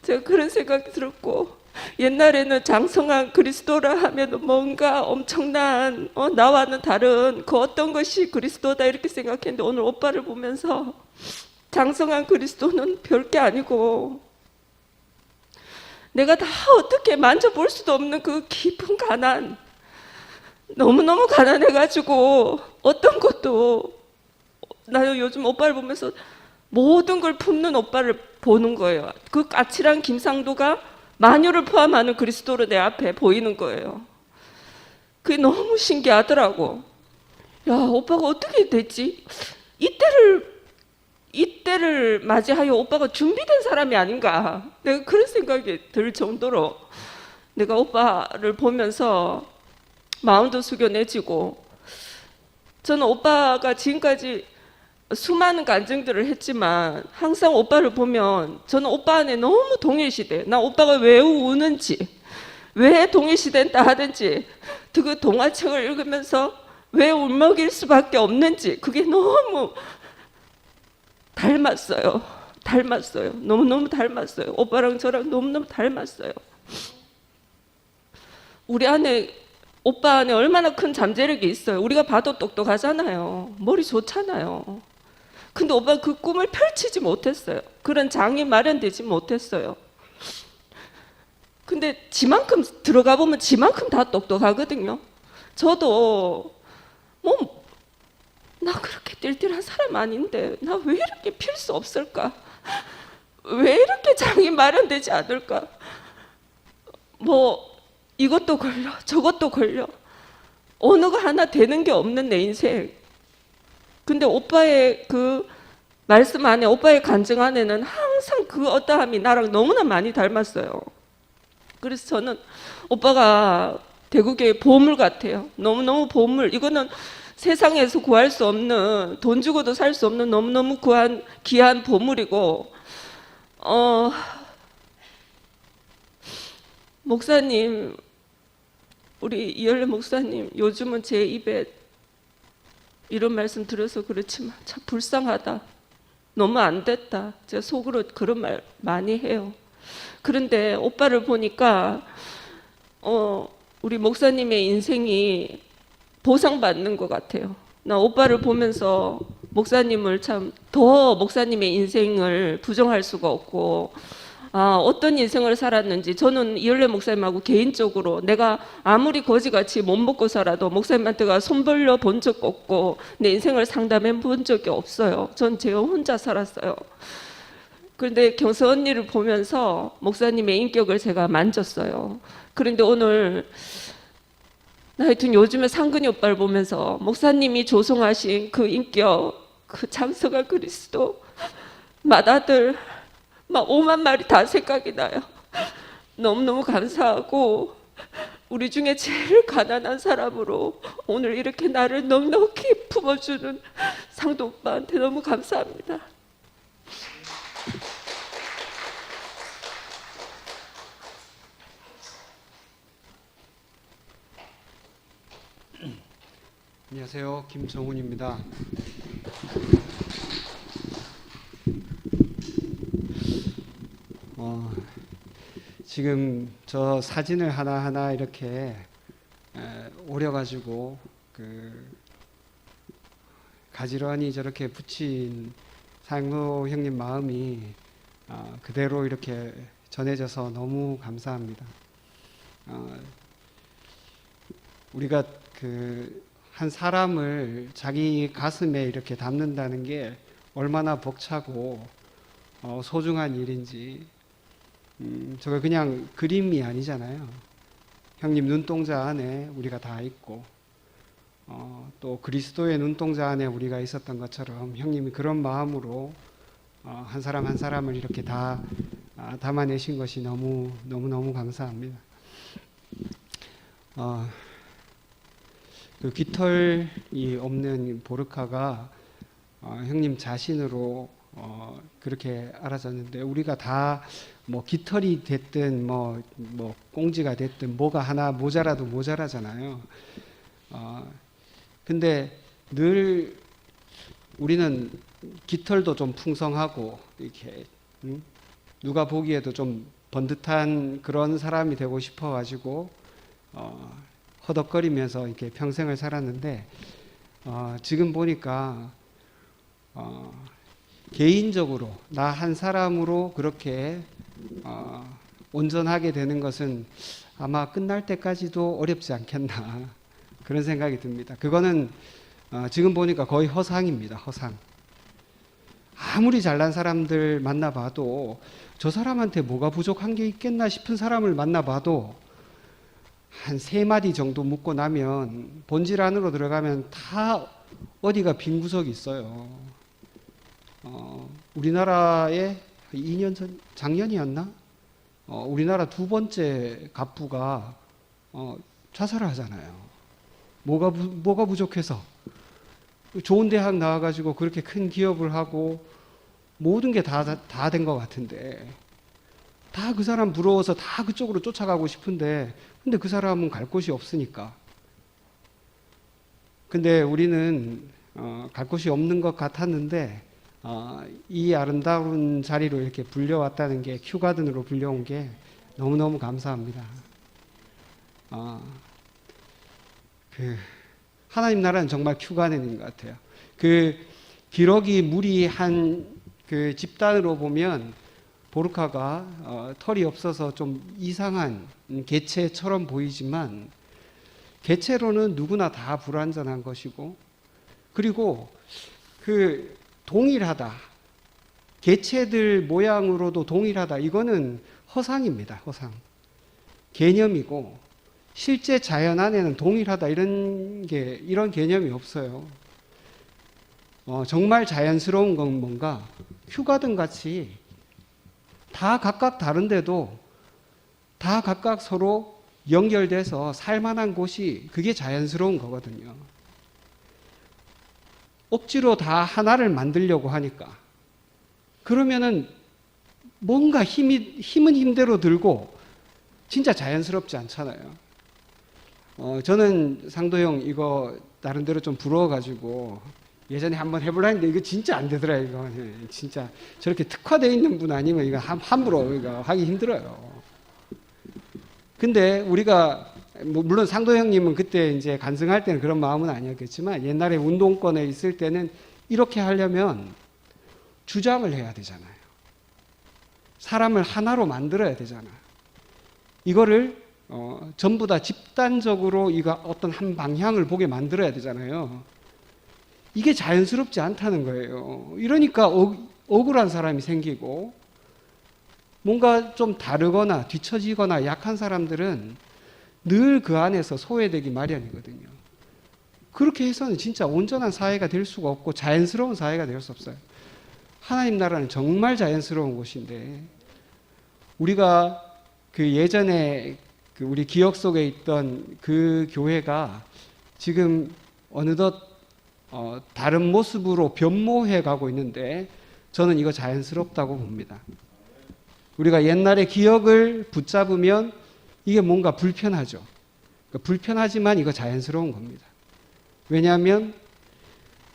제가 그런 생각이 들었고 옛날에는 장성한 그리스도라 하면 뭔가 엄청난 나와는 다른 그 어떤 것이 그리스도다 이렇게 생각했는데 오늘 오빠를 보면서 장성한 그리스도는 별게 아니고 내가 다 어떻게 만져볼 수도 없는 그 깊은 가난 너무너무 가난해가지고 어떤 것도 나는 요즘 오빠를 보면서 모든 걸 품는 오빠를 보는 거예요. 그 까칠한 김상도가 만유를 포함하는 그리스도로 내 앞에 보이는 거예요. 그게 너무 신기하더라고. 야, 오빠가 어떻게 됐지? 이때를 맞이하여 오빠가 준비된 사람이 아닌가. 내가 그런 생각이 들 정도로 내가 오빠를 보면서 마음도 숙연해지고 저는 오빠가 지금까지 수많은 간증들을 했지만 항상 오빠를 보면 저는 오빠 안에 너무 동일시대. 나 오빠가 왜 우는지 왜 동일시된다 하든지 그 동화책을 읽으면서 왜 울먹일 수밖에 없는지 그게 너무 닮았어요. 너무너무 닮았어요. 오빠랑 저랑 너무너무 닮았어요. 우리 안에 오빠 안에 얼마나 큰 잠재력이 있어요. 우리가 봐도 똑똑하잖아요. 머리 좋잖아요. 근데 오빠가 그 꿈을 펼치지 못했어요. 그런 장이 마련되지 못했어요. 근데 지만큼 들어가 보면 지만큼 다 똑똑하거든요. 저도 나 그렇게 띨띨한 사람 아닌데 나 왜 이렇게 필 수 없을까? 왜 이렇게 장이 마련되지 않을까? 이것도 걸려 저것도 걸려 어느 거 하나 되는 게 없는 내 인생. 근데 오빠의 그 말씀 안에 오빠의 간증 안에는 항상 그 어떠함이 나랑 너무나 많이 닮았어요. 그래서 저는 오빠가 대구교의 보물 같아요. 너무너무 보물. 이거는 세상에서 구할 수 없는 돈 주고도 살 수 없는 너무너무 귀한 보물이고 목사님 우리 이열래 목사님 요즘은 제 입에 이런 말씀 들어서 그렇지만 참 불쌍하다. 너무 안 됐다. 제가 속으로 그런 말 많이 해요. 그런데 오빠를 보니까 우리 목사님의 인생이 보상받는 것 같아요. 나 오빠를 보면서 목사님을 참 더 목사님의 인생을 부정할 수가 없고 어떤 인생을 살았는지 저는 이열래 목사님하고 개인적으로 내가 아무리 거지같이 못 먹고 살아도 목사님한테가 손 벌려 본 적 없고 내 인생을 상담해 본 적이 없어요. 전 제가 혼자 살았어요. 그런데 경서 언니를 보면서 목사님의 인격을 제가 만졌어요. 그런데 오늘 하여튼 요즘에 상근이 오빠를 보면서 목사님이 조성하신 그 인격, 그 장성한 그리스도, 맏아들 막 5만 마리 다 생각이 나요. 너무너무 감사하고 우리 중에 제일 가난한 사람으로 오늘 이렇게 나를 넉넉히 품어주는 상도 오빠한테 너무 감사합니다. 안녕하세요. 김정훈입니다. 지금 저 사진을 하나하나 이렇게 오려가지고 가지런히 저렇게 붙인 상도 형님 마음이 그대로 이렇게 전해져서 너무 감사합니다. 우리가 한 사람을 자기 가슴에 이렇게 담는다는 게 얼마나 벅차고 소중한 일인지, 저거 그냥 그림이 아니잖아요. 형님 눈동자 안에 우리가 다 있고, 또 그리스도의 눈동자 안에 우리가 있었던 것처럼 형님이 그런 마음으로 한 사람 한 사람을 이렇게 다 담아내신 것이 너무 감사합니다. 그 깃털이 없는 보르카가 형님 자신으로 그렇게 알아졌는데, 우리가 다 뭐 깃털이 됐든 뭐 꽁지가 됐든 뭐가 하나 모자라도 모자라잖아요. 근데 늘 우리는 깃털도 좀 풍성하고 이렇게 누가 보기에도 좀 번듯한 그런 사람이 되고 싶어가지고 허덕거리면서 이렇게 평생을 살았는데, 지금 보니까 개인적으로 나 한 사람으로 그렇게 온전하게 되는 것은 아마 끝날 때까지도 어렵지 않겠나, 그런 생각이 듭니다. 그거는 지금 보니까 거의 허상입니다. 허상. 아무리 잘난 사람들 만나봐도 저 사람한테 뭐가 부족한 게 있겠나 싶은 사람을 만나봐도 한 3마디 정도 묻고 나면 본질 안으로 들어가면 다 어디가 빈 구석이 있어요. 우리나라에 2년 전, 작년이었나? 우리나라 2번째 갑부가 자살을 하잖아요. 뭐가 부족해서? 좋은 대학 나와가지고 그렇게 큰 기업을 하고 모든 게 다 된 것 같은데, 다 그 사람 부러워서 다 그쪽으로 쫓아가고 싶은데, 근데 그 사람은 갈 곳이 없으니까. 근데 우리는 갈 곳이 없는 것 같았는데, 이 아름다운 자리로 이렇게 불려왔다는 게, 큐가든으로 불려온 게 너무너무 감사합니다. 하나님 나라는 정말 큐가든인 것 같아요. 기러기 무리한 그 집단으로 보면 보르카가 털이 없어서 좀 이상한 개체처럼 보이지만, 개체로는 누구나 다 불완전한 것이고, 그리고 동일하다, 개체들 모양으로도 동일하다, 이거는 허상입니다. 허상. 개념이고, 실제 자연 안에는 동일하다 이런 개념이 없어요. 정말 자연스러운 건 뭔가, 휴가든 같이 다 각각 다른데도 다 각각 서로 연결돼서 살만한 곳이, 그게 자연스러운 거거든요. 억지로 다 하나를 만들려고 하니까, 그러면은 뭔가 힘은 힘대로 들고 진짜 자연스럽지 않잖아요. 저는 상도형 이거 나름대로 좀 부러워가지고 예전에 한번 해보려 했는데 이거 진짜 안 되더라. 이거 진짜 저렇게 특화되어 있는 분 아니면 이거 함부로 이거 하기 힘들어요. 근데 우리가 물론 상도형님은 그때 이제 간승할 때는 그런 마음은 아니었겠지만, 옛날에 운동권에 있을 때는 이렇게 하려면 주장을 해야 되잖아요. 사람을 하나로 만들어야 되잖아. 이거를 전부 다 집단적으로 이거 어떤 한 방향을 보게 만들어야 되잖아요. 이게 자연스럽지 않다는 거예요. 이러니까 억울한 사람이 생기고, 뭔가 좀 다르거나 뒤처지거나 약한 사람들은 늘 그 안에서 소외되기 마련이거든요. 그렇게 해서는 진짜 온전한 사회가 될 수가 없고 자연스러운 사회가 될 수 없어요. 하나님 나라는 정말 자연스러운 곳인데, 우리가 예전에 우리 기억 속에 있던 그 교회가 지금 어느덧 다른 모습으로 변모해 가고 있는데, 저는 이거 자연스럽다고 봅니다. 우리가 옛날의 기억을 붙잡으면 이게 뭔가 불편하죠. 불편하지만 이거 자연스러운 겁니다. 왜냐하면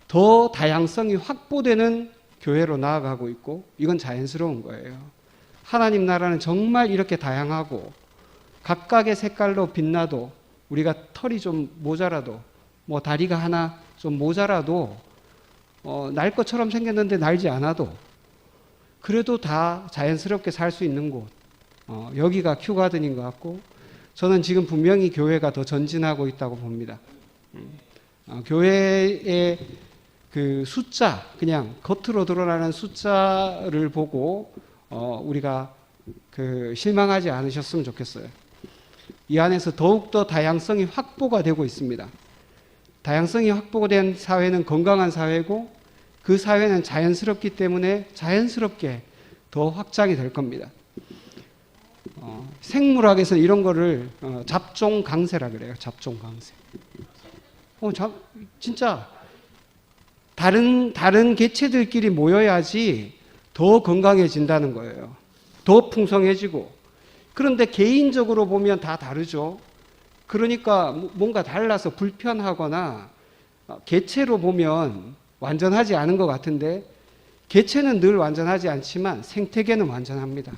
더 다양성이 확보되는 교회로 나아가고 있고, 이건 자연스러운 거예요. 하나님 나라는 정말 이렇게 다양하고 각각의 색깔로 빛나도, 우리가 털이 좀 모자라도, 뭐 다리가 하나 좀 모자라도 날 것처럼 생겼는데 날지 않아도 그래도 다 자연스럽게 살 수 있는 곳, 여기가 큐가든인 것 같고, 저는 지금 분명히 교회가 더 전진하고 있다고 봅니다. 교회의 그 숫자, 그냥 겉으로 드러나는 숫자를 보고 우리가 그 실망하지 않으셨으면 좋겠어요. 이 안에서 더욱더 다양성이 확보가 되고 있습니다. 다양성이 확보된 사회는 건강한 사회고, 그 사회는 자연스럽기 때문에 자연스럽게 더 확장이 될 겁니다. 생물학에서 이런 거를 잡종 강세라 그래요. 잡종 강세. 진짜 다른 개체들끼리 모여야지 더 건강해진다는 거예요. 더 풍성해지고. 그런데 개인적으로 보면 다 다르죠. 그러니까 뭔가 달라서 불편하거나, 개체로 보면 완전하지 않은 것 같은데, 개체는 늘 완전하지 않지만 생태계는 완전합니다.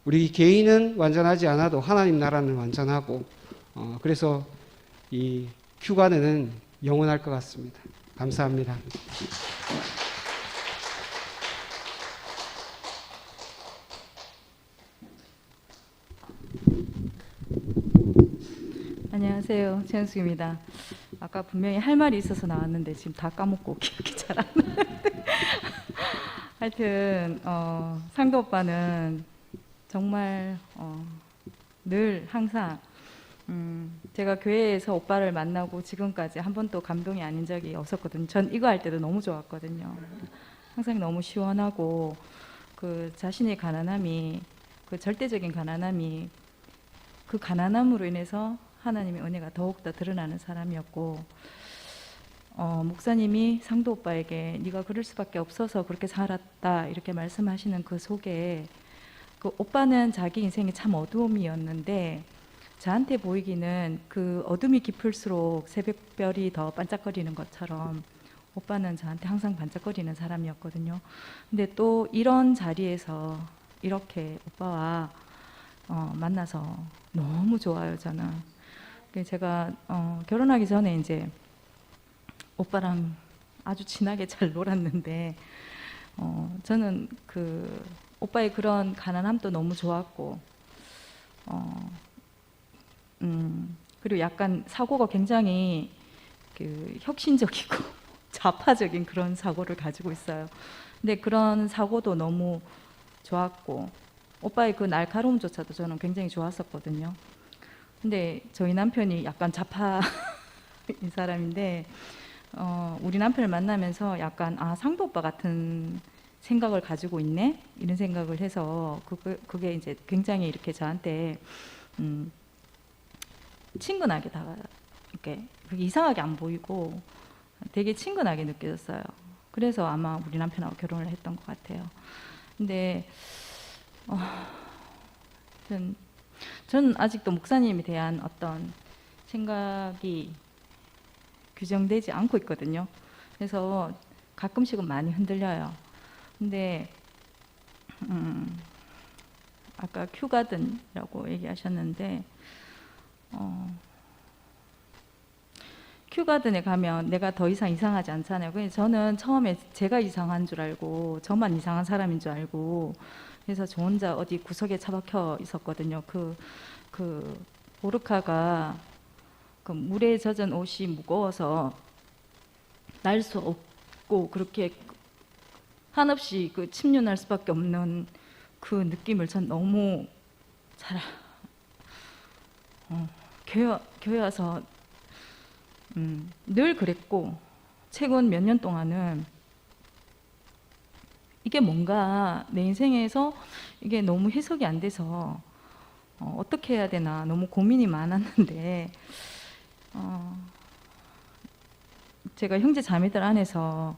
우리 개인은 완전하지 않아도 하나님 나라는 완전하고, 그래서 이 큐가든은 영원할 것 같습니다. 감사합니다. 안녕하세요. 최현숙입니다. 아까 분명히 할 말이 있어서 나왔는데 지금 다 까먹고 기억이 잘 안 나는데 하여튼 상도 오빠는 정말 늘 항상 제가 교회에서 오빠를 만나고 지금까지 한 번도 감동이 아닌 적이 없었거든요. 전 이거 할 때도 너무 좋았거든요. 항상 너무 시원하고, 그 자신의 가난함이, 그 절대적인 가난함이, 그 가난함으로 인해서 하나님의 은혜가 더욱더 드러나는 사람이었고, 목사님이 상도 오빠에게 네가 그럴 수밖에 없어서 그렇게 살았다 이렇게 말씀하시는 그 속에, 그 오빠는 자기 인생이 참 어두움이었는데 저한테 보이기는 그 어둠이 깊을수록 새벽별이 더 반짝거리는 것처럼 오빠는 저한테 항상 반짝거리는 사람이었거든요. 근데 또 이런 자리에서 이렇게 오빠와 만나서 너무 좋아요, 저는. 제가 결혼하기 전에 이제 오빠랑 아주 친하게 잘 놀았는데, 저는 그 오빠의 그런 가난함도 너무 좋았고, 그리고 약간 사고가 굉장히 그 혁신적이고 좌파적인 그런 사고를 가지고 있어요. 근데 그런 사고도 너무 좋았고, 오빠의 그 날카로움조차도 저는 굉장히 좋았었거든요. 근데 저희 남편이 약간 좌파인 사람인데, 우리 남편을 만나면서 약간 상도 오빠 같은 생각을 가지고 있네? 이런 생각을 해서 그게 이제 굉장히 이렇게 저한테 친근하게 이렇게 그게 이상하게 안 보이고 되게 친근하게 느껴졌어요. 그래서 아마 우리 남편하고 결혼을 했던 것 같아요. 근데 저는 아직도 목사님에 대한 어떤 생각이 규정되지 않고 있거든요. 그래서 가끔씩은 많이 흔들려요. 근데 아까 큐가든이라고 얘기하셨는데, 큐가든에 가면 내가 더 이상 이상하지 않잖아요. 그래서 저는 처음에 제가 이상한 줄 알고, 저만 이상한 사람인 줄 알고, 그래서 저 혼자 어디 구석에 처박혀 있었거든요. 그 보르카가 그 물에 젖은 옷이 무거워서 날 수 없고 그렇게 한없이 그 침륜할 수밖에 없는 그 느낌을 전 너무 잘 교회 와서 늘 그랬고, 최근 몇 년 동안은 이게 뭔가 내 인생에서 이게 너무 해석이 안 돼서 어떻게 해야 되나 너무 고민이 많았는데, 제가 형제 자매들 안에서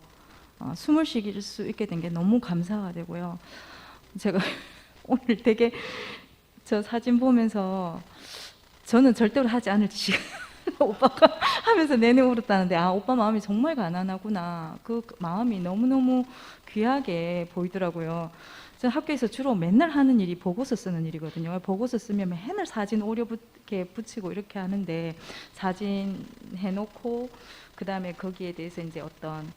숨을 쉬길 수 있게 된 게 너무 감사가 되고요. 제가 오늘 되게 저 사진 보면서 저는 절대로 하지 않을 짓 오빠가 하면서 내내 울었다는데, 오빠 마음이 정말 가난하구나. 그 마음이 너무너무 귀하게 보이더라고요. 저 학교에서 주로 맨날 하는 일이 보고서 쓰는 일이거든요. 보고서 쓰면 맨날 사진 오려 붙이고 이렇게 하는데, 사진 해놓고 그 다음에 거기에 대해서 이제 어떤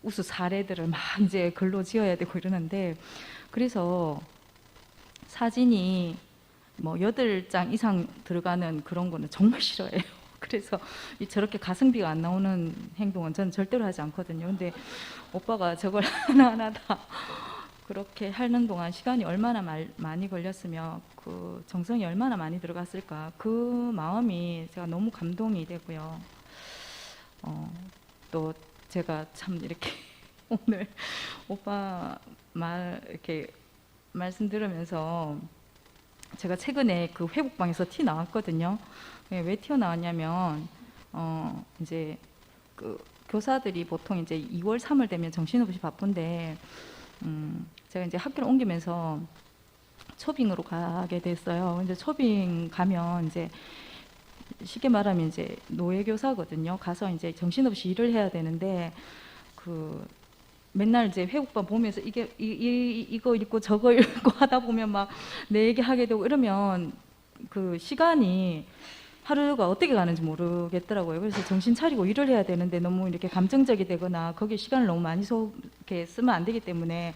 우수 사례들을 막 이제 글로 지어야 되고 이러는데, 그래서 사진이 뭐 8장 이상 들어가는 그런 거는 정말 싫어해요. 그래서 저렇게 가성비가 안 나오는 행동은 저는 절대로 하지 않거든요. 근데 오빠가 저걸 하나하나 다 그렇게 하는 동안 시간이 얼마나 많이 걸렸으며 그 정성이 얼마나 많이 들어갔을까, 그 마음이 제가 너무 감동이 되고요. 또 제가 참 이렇게 오늘 오빠 이렇게 말씀 들으면서 제가 최근에 그 회복방에서 티 나왔거든요. 왜 튀어나왔냐면 이제 그 교사들이 보통 이제 2월 3월 되면 정신없이 바쁜데 제가 이제 학교를 옮기면서 초빙으로 가게 됐어요. 근데 초빙 가면 이제 쉽게 말하면 이제 노예 교사거든요. 가서 이제 정신없이 일을 해야 되는데 그 맨날 이제 회복반 보면서 이거 읽고 저거 읽고 하다 보면 막 내 얘기 하게 되고 이러면 그 시간이 하루가 어떻게 가는지 모르겠더라고요. 그래서 정신 차리고 일을 해야 되는데 너무 이렇게 감정적이 되거나 거기에 시간을 너무 많이 이렇게 쓰면 안 되기 때문에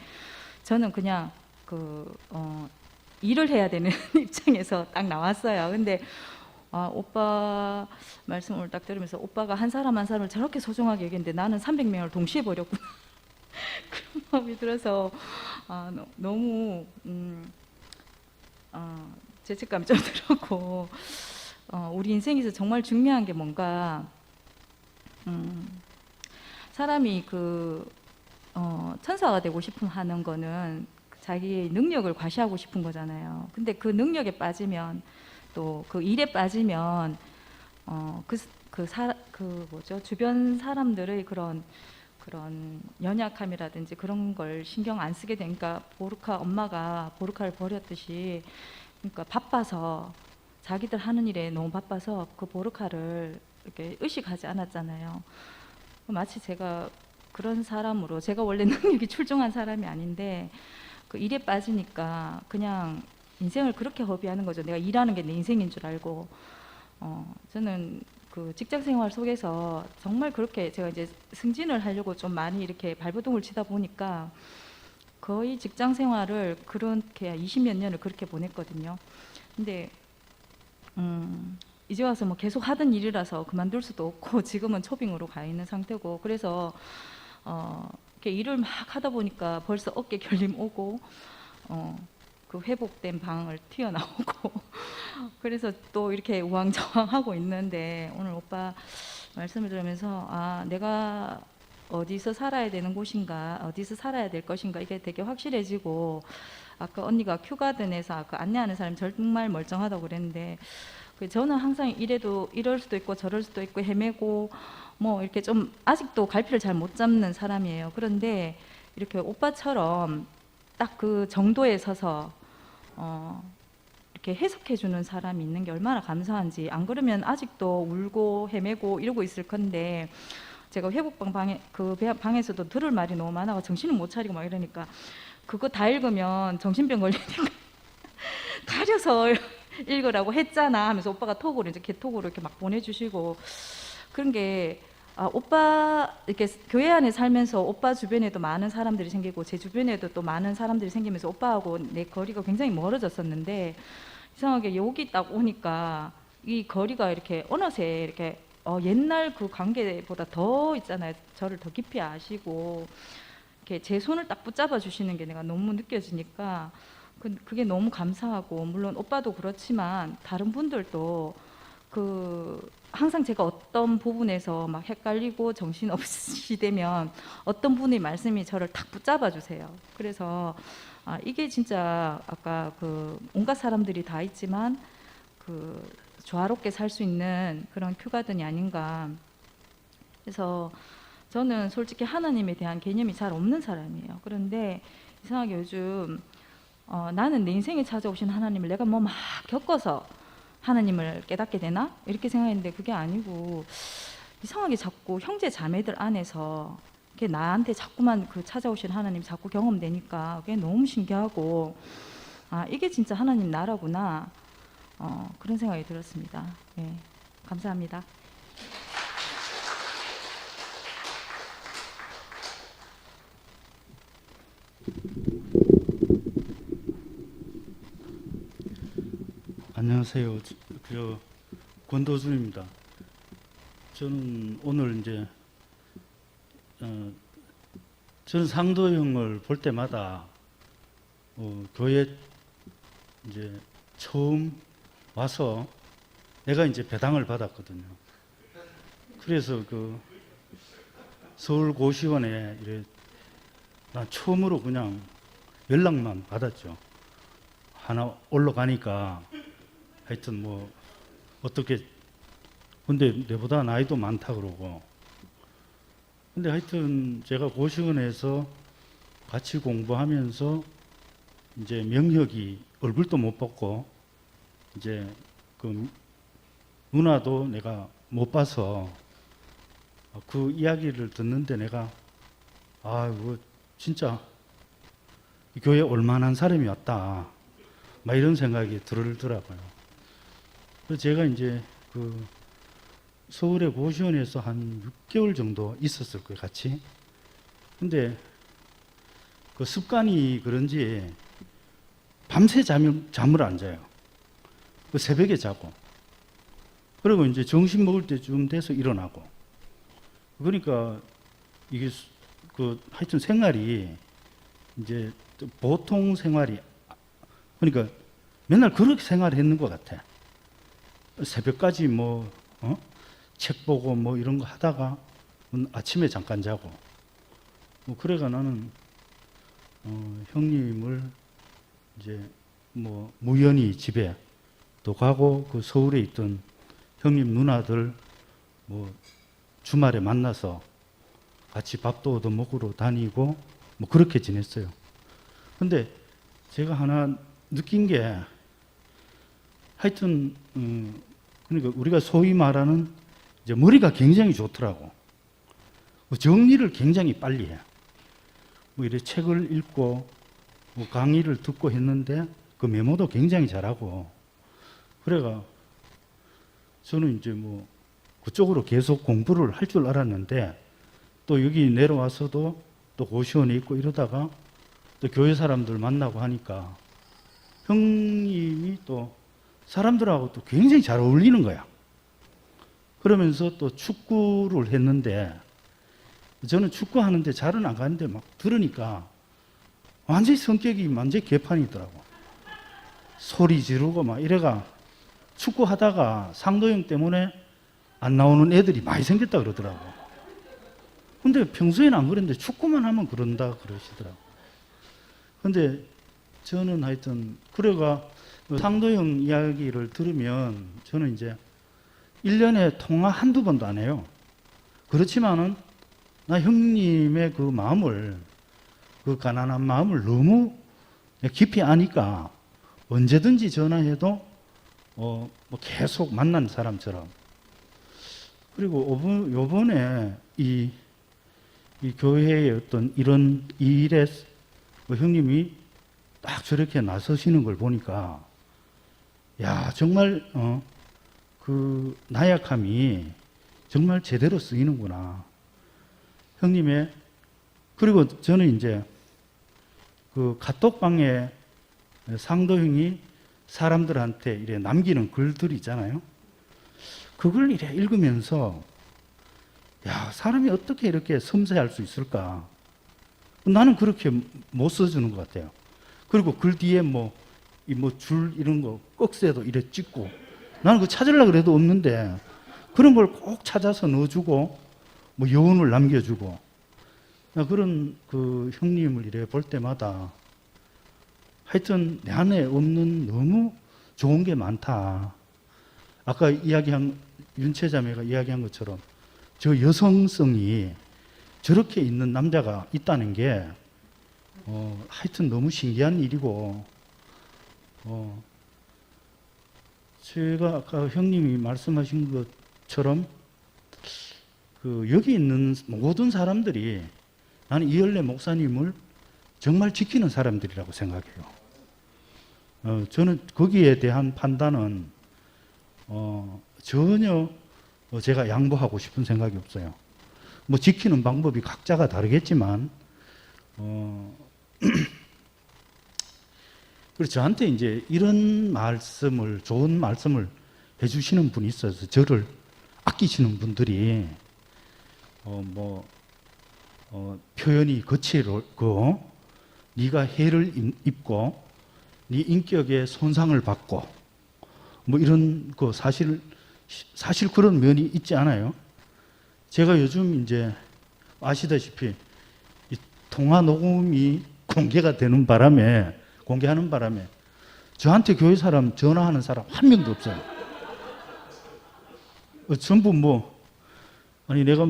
저는 그냥 일을 해야 되는 입장에서 딱 나왔어요. 근데 오빠 말씀을 딱 들으면서 오빠가 한 사람 한 사람을 저렇게 소중하게 여기는데 나는 300명을 동시에 버렸구나. 그런 마음이 들어서 너무 죄책감이 좀 들었고, 우리 인생에서 정말 중요한 게 뭔가 사람이 천사가 되고 싶음 하는 거는 자기의 능력을 과시하고 싶은 거잖아요. 근데 그 능력에 빠지면 또 그 일에 빠지면 주변 사람들의 그런 연약함이라든지 그런 걸 신경 안 쓰게 되니까 엄마가 보르카를 버렸듯이, 그러니까 바빠서 자기들 하는 일에 너무 바빠서 그 보르카를 이렇게 의식하지 않았잖아요. 마치 제가 그런 사람으로, 제가 원래 능력이 출중한 사람이 아닌데 그 일에 빠지니까 그냥 인생을 그렇게 허비하는 거죠. 내가 일하는 게 내 인생인 줄 알고. 저는 그 직장 생활 속에서 정말 그렇게 제가 이제 승진을 하려고 좀 많이 이렇게 발버둥을 치다 보니까 거의 직장 생활을 그렇게 20몇 년을 그렇게 보냈거든요. 근데 이제 와서 뭐 계속 하던 일이라서 그만둘 수도 없고 지금은 초빙으로 가 있는 상태고, 그래서 이렇게 일을 막 하다 보니까 벌써 어깨 결림 오고 그 회복된 방을 튀어나오고 그래서 또 이렇게 우왕좌왕하고 있는데, 오늘 오빠 말씀을 들으면서 내가 어디서 살아야 되는 곳인가, 어디서 살아야 될 것인가, 이게 되게 확실해지고, 아까 언니가 큐가든에서 아까 안내하는 사람이 정말 멀쩡하다고 그랬는데, 저는 항상 이럴 수도 있고 저럴 수도 있고 헤매고 뭐 이렇게 좀 아직도 갈피를 잘 못 잡는 사람이에요. 그런데 이렇게 오빠처럼 딱 그 정도에 서서 이렇게 해석해 주는 사람이 있는 게 얼마나 감사한지. 안 그러면 아직도 울고 헤매고 이러고 있을 건데, 제가 회복방 방에서도 들을 말이 너무 많아서 정신을 못 차리고 막 이러니까 그거 다 읽으면 정신병 걸리니까 가려서 읽으라고 했잖아 하면서 오빠가 톡으로 이제 개톡으로 이렇게 막 보내주시고, 그런 게 오빠 이렇게 교회 안에 살면서 오빠 주변에도 많은 사람들이 생기고 제 주변에도 또 많은 사람들이 생기면서 오빠하고 내 거리가 굉장히 멀어졌었는데, 이상하게 여기 딱 오니까 이 거리가 이렇게 어느새 이렇게 옛날 그 관계보다 더 있잖아요. 저를 더 깊이 아시고 이렇게 제 손을 딱 붙잡아 주시는 게 내가 너무 느껴지니까 그게 너무 감사하고, 물론 오빠도 그렇지만 다른 분들도 항상 제가 어떤 부분에서 막 헷갈리고 정신없이 되면 어떤 분의 말씀이 저를 탁 붙잡아 주세요. 그래서 이게 진짜 아까 온갖 사람들이 다 있지만 조화롭게 살 수 있는 그런 큐가든이 아닌가. 그래서 저는 솔직히 하나님에 대한 개념이 잘 없는 사람이에요. 그런데 이상하게 요즘 나는 내 인생에 찾아오신 하나님을 내가 뭐 막 겪어서 하나님을 깨닫게 되나? 이렇게 생각했는데 그게 아니고, 이상하게 자꾸 형제 자매들 안에서 이렇게 나한테 자꾸만 찾아오신 하나님이 자꾸 경험되니까 그게 너무 신기하고, 이게 진짜 하나님 나라구나, 그런 생각이 들었습니다. 네, 감사합니다. 안녕하세요. 권도준입니다. 저는 오늘 이제 저는 상도형을 볼 때마다 교회 이제 처음 와서 내가 이제 배당을 받았거든요. 그래서 그 서울고시원에 이래 난 처음으로 그냥 연락만 받았죠. 하나 올라가니까 하여튼 뭐 어떻게 근데 내보다 나이도 많다 그러고 근데 하여튼 제가 고시원에서 같이 공부하면서 이제 명혁이 얼굴도 못 봤고 이제 그 누나도 내가 못 봐서 그 이야기를 듣는데 내가 이거 진짜 이 교회에 올만한 사람이 왔다 막 이런 생각이 들더라고요. 그래서 제가 이제 그 서울의 고시원에서 한 6개월 정도 있었을 거예요, 같이. 근데 그 습관이 그런지 밤새 잠을 안 자요. 그 새벽에 자고. 그리고 이제 점심 먹을 때쯤 돼서 일어나고. 그러니까 이게 그 하여튼 생활이 이제 보통 생활이 그러니까 맨날 그렇게 생활했는 것 같아. 새벽까지 뭐 책 보고 뭐 이런 거 하다가 아침에 잠깐 자고 뭐 그래가 나는 형님을 이제 뭐 무연히 집에 또 가고 그 서울에 있던 형님 누나들 뭐 주말에 만나서 같이 밥도 얻어 먹으러 다니고 뭐 그렇게 지냈어요. 근데 제가 하나 느낀 게 하여튼 그러니까 우리가 소위 말하는 이제 머리가 굉장히 좋더라고. 정리를 굉장히 빨리 해. 뭐 이래 책을 읽고 뭐 강의를 듣고 했는데 그 메모도 굉장히 잘하고. 그래가 저는 이제 뭐 그쪽으로 계속 공부를 할 줄 알았는데 또 여기 내려와서도 또 고시원에 있고 이러다가 또 교회 사람들 만나고 하니까 형님이 또 사람들하고 또 굉장히 잘 어울리는 거야. 그러면서 또 축구를 했는데 저는 축구하는데 잘은 안 가는데 막 들으니까 완전히 성격이 완전히 개판이더라고. 소리 지르고 막 이래가 축구하다가 상도형 때문에 안 나오는 애들이 많이 생겼다 그러더라고. 근데 평소에는 안 그랬는데 축구만 하면 그런다 그러시더라고. 근데 저는 하여튼 그래가 상도형 이야기를 들으면 저는 이제 1년에 통화 한두 번도 안 해요. 그렇지만은 나 형님의 그 마음을 그 가난한 마음을 너무 깊이 아니까 언제든지 전화해도 뭐 계속 만난 사람처럼. 그리고 요번에 이 교회의 어떤 이런 일에 형님이 딱 저렇게 나서시는 걸 보니까 야 정말 그 나약함이 정말 제대로 쓰이는구나. 형님의 그리고 저는 이제 그 카톡방에 상도형이 사람들한테 이래 남기는 글들 있잖아요. 그걸 이래 읽으면서 야 사람이 어떻게 이렇게 섬세할 수 있을까? 나는 그렇게 못 써주는 것 같아요. 그리고 글 뒤에 뭐 줄 이런 거 꺽쇠도 이래 찍고 나는 그거 찾으려고 그래도 없는데 그런 걸 꼭 찾아서 넣어주고 뭐 여운을 남겨주고 그런 그 형님을 이래 볼 때마다 하여튼 내 안에 없는 너무 좋은 게 많다. 아까 이야기한 윤채자매가 이야기한 것처럼 저 여성성이 저렇게 있는 남자가 있다는 게 하여튼 너무 신기한 일이고 제가 아까 형님이 말씀하신 것처럼 그 여기 있는 모든 사람들이 나는 이열래 목사님을 정말 지키는 사람들이라고 생각해요. 저는 거기에 대한 판단은 전혀 제가 양보하고 싶은 생각이 없어요. 뭐 지키는 방법이 각자가 다르겠지만 그래서 저한테 이제 이런 말씀을, 좋은 말씀을 해주시는 분이 있어서 저를 아끼시는 분들이 표현이 거칠고 네가 해를 입고 네 인격에 손상을 받고 뭐 이런 거 사실 그런 면이 있지 않아요. 제가 요즘 이제 아시다시피 이 통화 녹음이 공개하는 바람에 저한테 교회 사람 전화하는 사람 한 명도 없어요. 전부 아니 내가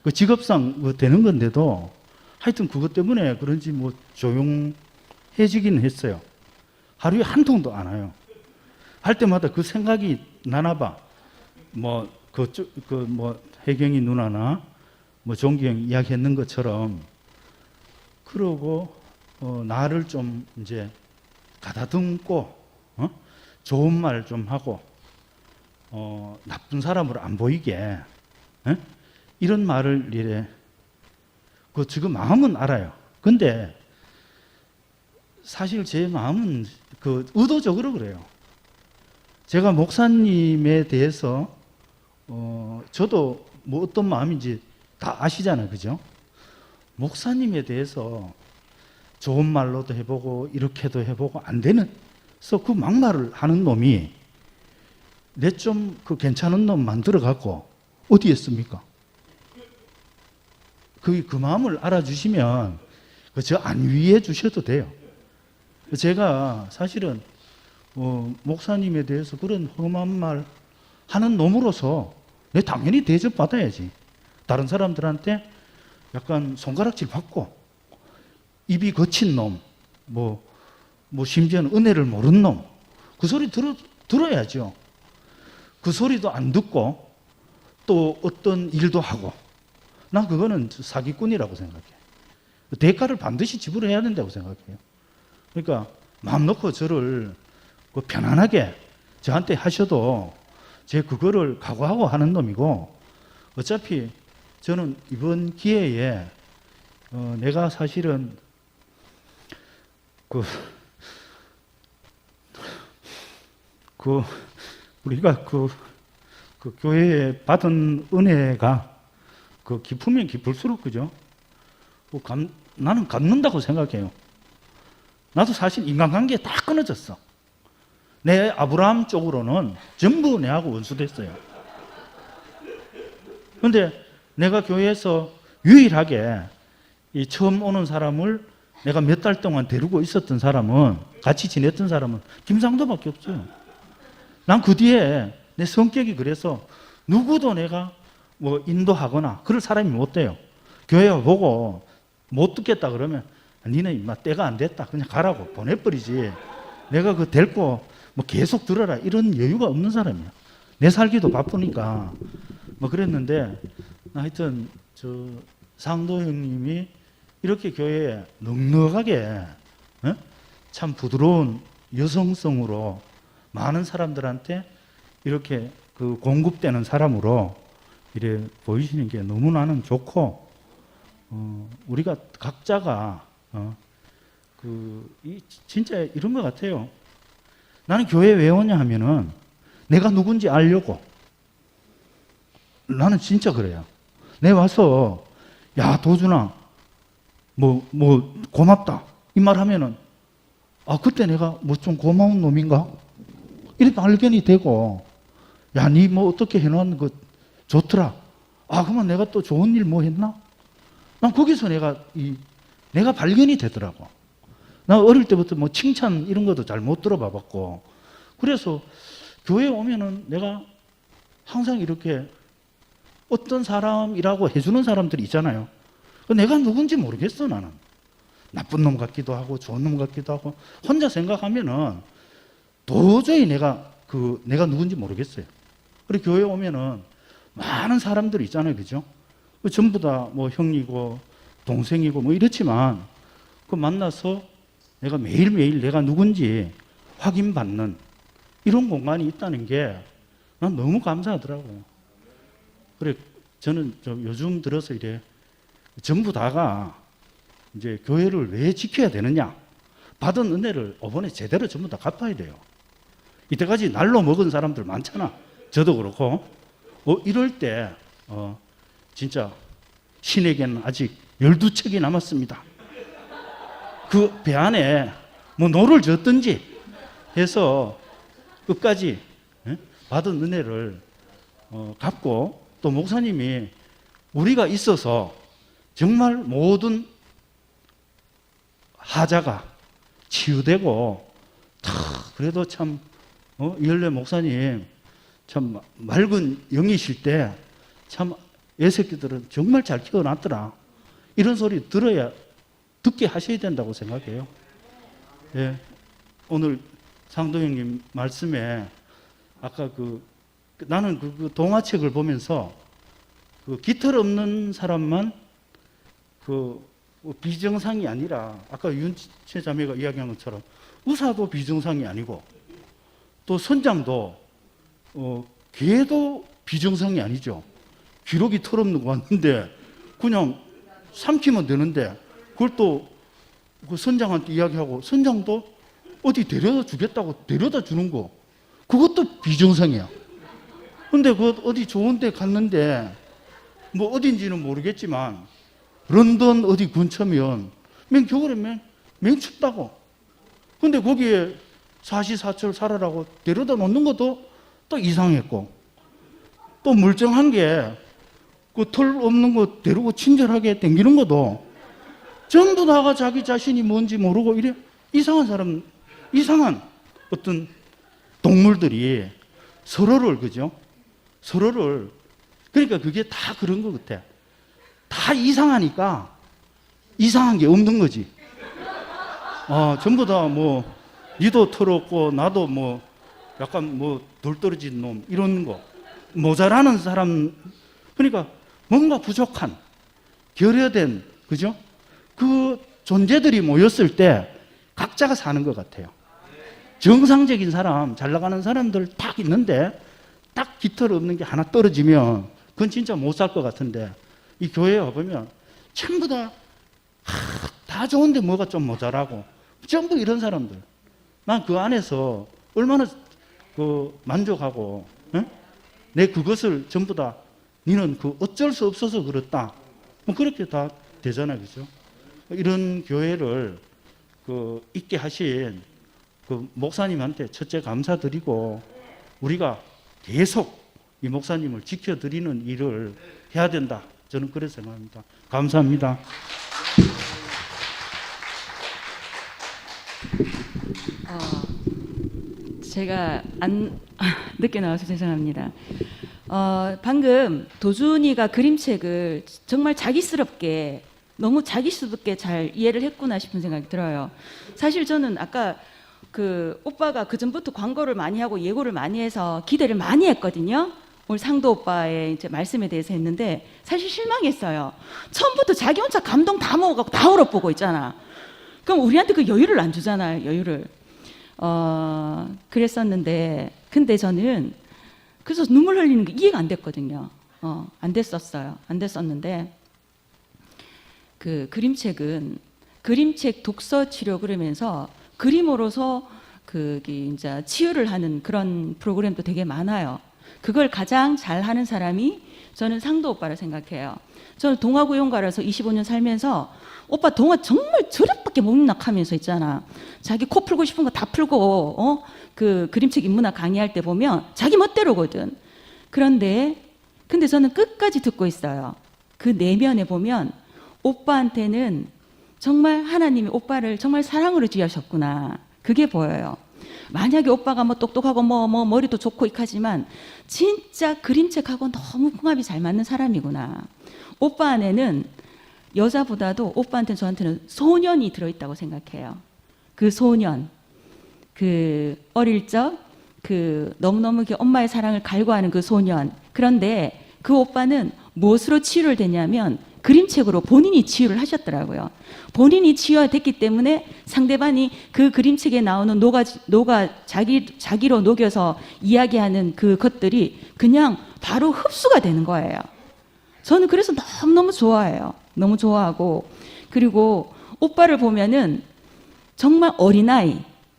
그 직업상 되는 건데도 하여튼 그것 때문에 그런지 조용해지긴 했어요. 하루에 한 통도 안 와요. 할 때마다 그 생각이 나나 봐. 혜경이 누나나 종기 형이 이야기했는 것처럼 그러고 나를 좀 이제 가다듬고 좋은 말 좀 하고 나쁜 사람으로 안 보이게 이런 말을 이래 지금 마음은 알아요. 근데 사실 제 마음은 의도적으로 그래요. 제가 목사님에 대해서 저도 어떤 마음인지 다 아시잖아요, 그죠? 목사님에 대해서 좋은 말로도 해보고 이렇게도 해보고 안 되는, 그래서 그 막말을 하는 놈이 내 좀 괜찮은 놈 만들어 갖고 어디에 씁니까? 그 마음을 알아주시면 저 안위해 주셔도 돼요. 제가 사실은 목사님에 대해서 그런 험한 말 하는 놈으로서 내 당연히 대접받아야지. 다른 사람들한테 약간 손가락질 받고 입이 거친 놈, 심지어는 은혜를 모르는 놈, 그 소리 들어야죠. 그 소리도 안 듣고 또 어떤 일도 하고, 난 그거는 사기꾼이라고 생각해. 대가를 반드시 지불해야 된다고 생각해요. 그러니까 마음 놓고 저를 편안하게 저한테 하셔도 제 그거를 각오하고 하는 놈이고, 어차피 저는 이번 기회에 내가 사실은 우리가 교회에 받은 은혜가 깊으면 깊을수록 그죠? 나는 갚는다고 생각해요. 나도 사실 인간관계 다 끊어졌어. 내 아브라함 쪽으로는 전부 내하고 원수됐어요. 그런데 내가 교회에서 유일하게 이 처음 오는 사람을 내가 몇 달 동안 데리고 있었던 사람은, 같이 지냈던 사람은 김상도밖에 없어요. 난 그 뒤에 내 성격이 그래서 누구도 내가 인도하거나 그럴 사람이 못 돼요. 교회 보고 못 듣겠다 그러면 니네 임마 때가 안 됐다 그냥 가라고 보내버리지, 내가 데리고 계속 들어라 이런 여유가 없는 사람이야. 내 살기도 바쁘니까 그랬는데, 하여튼 상도 형님이 이렇게 교회에 넉넉하게 참 부드러운 여성성으로 많은 사람들한테 이렇게 공급되는 사람으로 이래 보이시는 게 너무 나는 좋고, 우리가 각자가 진짜 이런 것 같아요. 나는 교회 왜 오냐 하면은 내가 누군지 알려고. 나는 진짜 그래요. 내 와서 야 도준아 고맙다 이 말 하면은 그때 내가 좀 고마운 놈인가 이렇게 발견이 되고, 야 니 어떻게 해놓은 거 좋더라. 그러면 내가 또 좋은 일 했나? 난 거기서 내가 발견이 되더라고. 나 어릴 때부터 칭찬 이런 것도 잘 못 들어봐봤고, 그래서 교회에 오면은 내가 항상 이렇게 어떤 사람이라고 해주는 사람들이 있잖아요. 내가 누군지 모르겠어. 나는 나쁜 놈 같기도 하고 좋은 놈 같기도 하고, 혼자 생각하면은 도저히 내가 누군지 모르겠어요. 그리고 교회에 오면은 많은 사람들이 있잖아요, 그죠? 전부 다 형이고 동생이고 이렇지만 만나서 내가 매일매일 내가 누군지 확인받는 이런 공간이 있다는 게 난 너무 감사하더라고요. 그래 저는 요즘 들어서 전부 다가 이제 교회를 왜 지켜야 되느냐, 받은 은혜를 이번에 제대로 전부 다 갚아야 돼요. 이때까지 날로 먹은 사람들 많잖아. 저도 그렇고. 이럴 때 진짜 신에게는 아직 12척이 남았습니다. 그 배 안에 뭐 노를 젓든지 해서 끝까지 받은 은혜를 갚고, 또 목사님이 우리가 있어서 정말 모든 하자가 치유되고, 그래도 참 이열래 목사님 참 맑은 영이실 때 참 애새끼들은 정말 잘 키워놨더라, 이런 소리 듣게 하셔야 된다고 생각해요. 예. 오늘 상도형님 말씀에 아까 나는 그 동화책을 보면서 그 깃털 없는 사람만 비정상이 아니라, 아까 윤채 자매가 이야기한 것처럼 의사도 비정상이 아니고, 또 선장도 개도 비정상이 아니죠. 기록이 털없는 거 왔는데 그냥 삼키면 되는데, 그걸 또 그 선장한테 이야기하고, 선장도 어디 데려다 주겠다고 데려다 주는 거, 그것도 비정상이야. 근데 그 어디 좋은 데 갔는데, 뭐 어딘지는 모르겠지만 런던 어디 근처면 겨울에 춥다고, 근데 거기에 사시사철 살아라고 데려다 놓는 것도 또 이상했고, 또 멀쩡한 게 그 털 없는 거 데리고 친절하게 댕기는 것도 전부 다가 자기 자신이 뭔지 모르고, 이래 이상한 어떤 동물들이 서로를, 그죠? 서로를, 그러니까 그게 다 그런 것 같아. 다 이상하니까 이상한 게 없는 거지. 전부 다 뭐 니도 털었고 나도 뭐 약간 뭐 돌 떨어진 놈, 이런 거, 모자라는 사람, 그러니까 뭔가 부족한, 결여된, 그죠? 그 존재들이 모였을 때 각자가 사는 것 같아요. 정상적인 사람, 잘 나가는 사람들 딱 있는데 딱 깃털 없는 게 하나 떨어지면 그건 진짜 못 살 것 같은데, 이 교회에 와보면 전부 다 좋은데 뭐가 좀 모자라고, 전부 이런 사람들. 난 그 안에서 얼마나 만족하고, 내 그것을 전부 다 니는 어쩔 수 없어서 그렇다, 뭐 그렇게 다 되잖아요, 그죠? 이런 교회를 있게 하신 목사님한테 첫째 감사드리고, 우리가 계속 이 목사님을 지켜드리는 일을 해야 된다, 저는 그렇게 생각합니다. 감사합니다. 제가 늦게 나와서 죄송합니다. 방금 도준이가 그림책을 정말 자기스럽게, 너무 자기스럽게 잘 이해를 했구나 싶은 생각이 들어요. 사실 저는 아까 오빠가 그 전부터 광고를 많이 하고 예고를 많이 해서 기대를 많이 했거든요. 오늘 상도 오빠의 이제 말씀에 대해서 했는데 사실 실망했어요. 처음부터 자기 혼자 감동 다 먹어갖고 다 울어보고 있잖아. 그럼 우리한테 그 여유를 안 주잖아요, 여유를. 그랬었는데, 근데 저는 그래서 눈물 흘리는 게 이해가 안 됐거든요. 안 됐었는데, 그 그림책은 그림책 독서 치료 그러면서 그림으로서 이제 치유를 하는 그런 프로그램도 되게 많아요. 그걸 가장 잘 하는 사람이 저는 상도 오빠라 생각해요. 저는 동화구용가라서 25년 살면서 오빠 동화 정말 저렴밖에 못 낙하면서 있잖아. 자기 코 풀고 싶은 거 다 풀고 그 그림책 인문학 강의할 때 보면 자기 멋대로거든. 근데 저는 끝까지 듣고 있어요. 그 내면에 보면 오빠한테는 정말 하나님이 오빠를 정말 사랑으로 지으셨구나, 그게 보여요. 만약에 오빠가 뭐 똑똑하고 뭐 머리도 좋고 익하지만 진짜 그림책하고 너무 궁합이 잘 맞는 사람이구나. 오빠 안에는 여자보다도 오빠한테는, 저한테는 소년이 들어있다고 생각해요. 그 소년, 어릴 적 너무너무 엄마의 사랑을 갈구하는 그 소년. 그런데 그 오빠는 무엇으로 치유를 됐냐면 그림책으로 본인이 치유를 하셨더라고요. 본인이 치유가 됐기 때문에 상대방이 그 그림책에 나오는 자기로 녹여서 이야기하는 그것들이 그냥 바로 흡수가 되는 거예요. 저는 그래서 너무너무 좋아해요. 너무 좋아하고, 그리고 오빠를 보면은 정말 어린아이,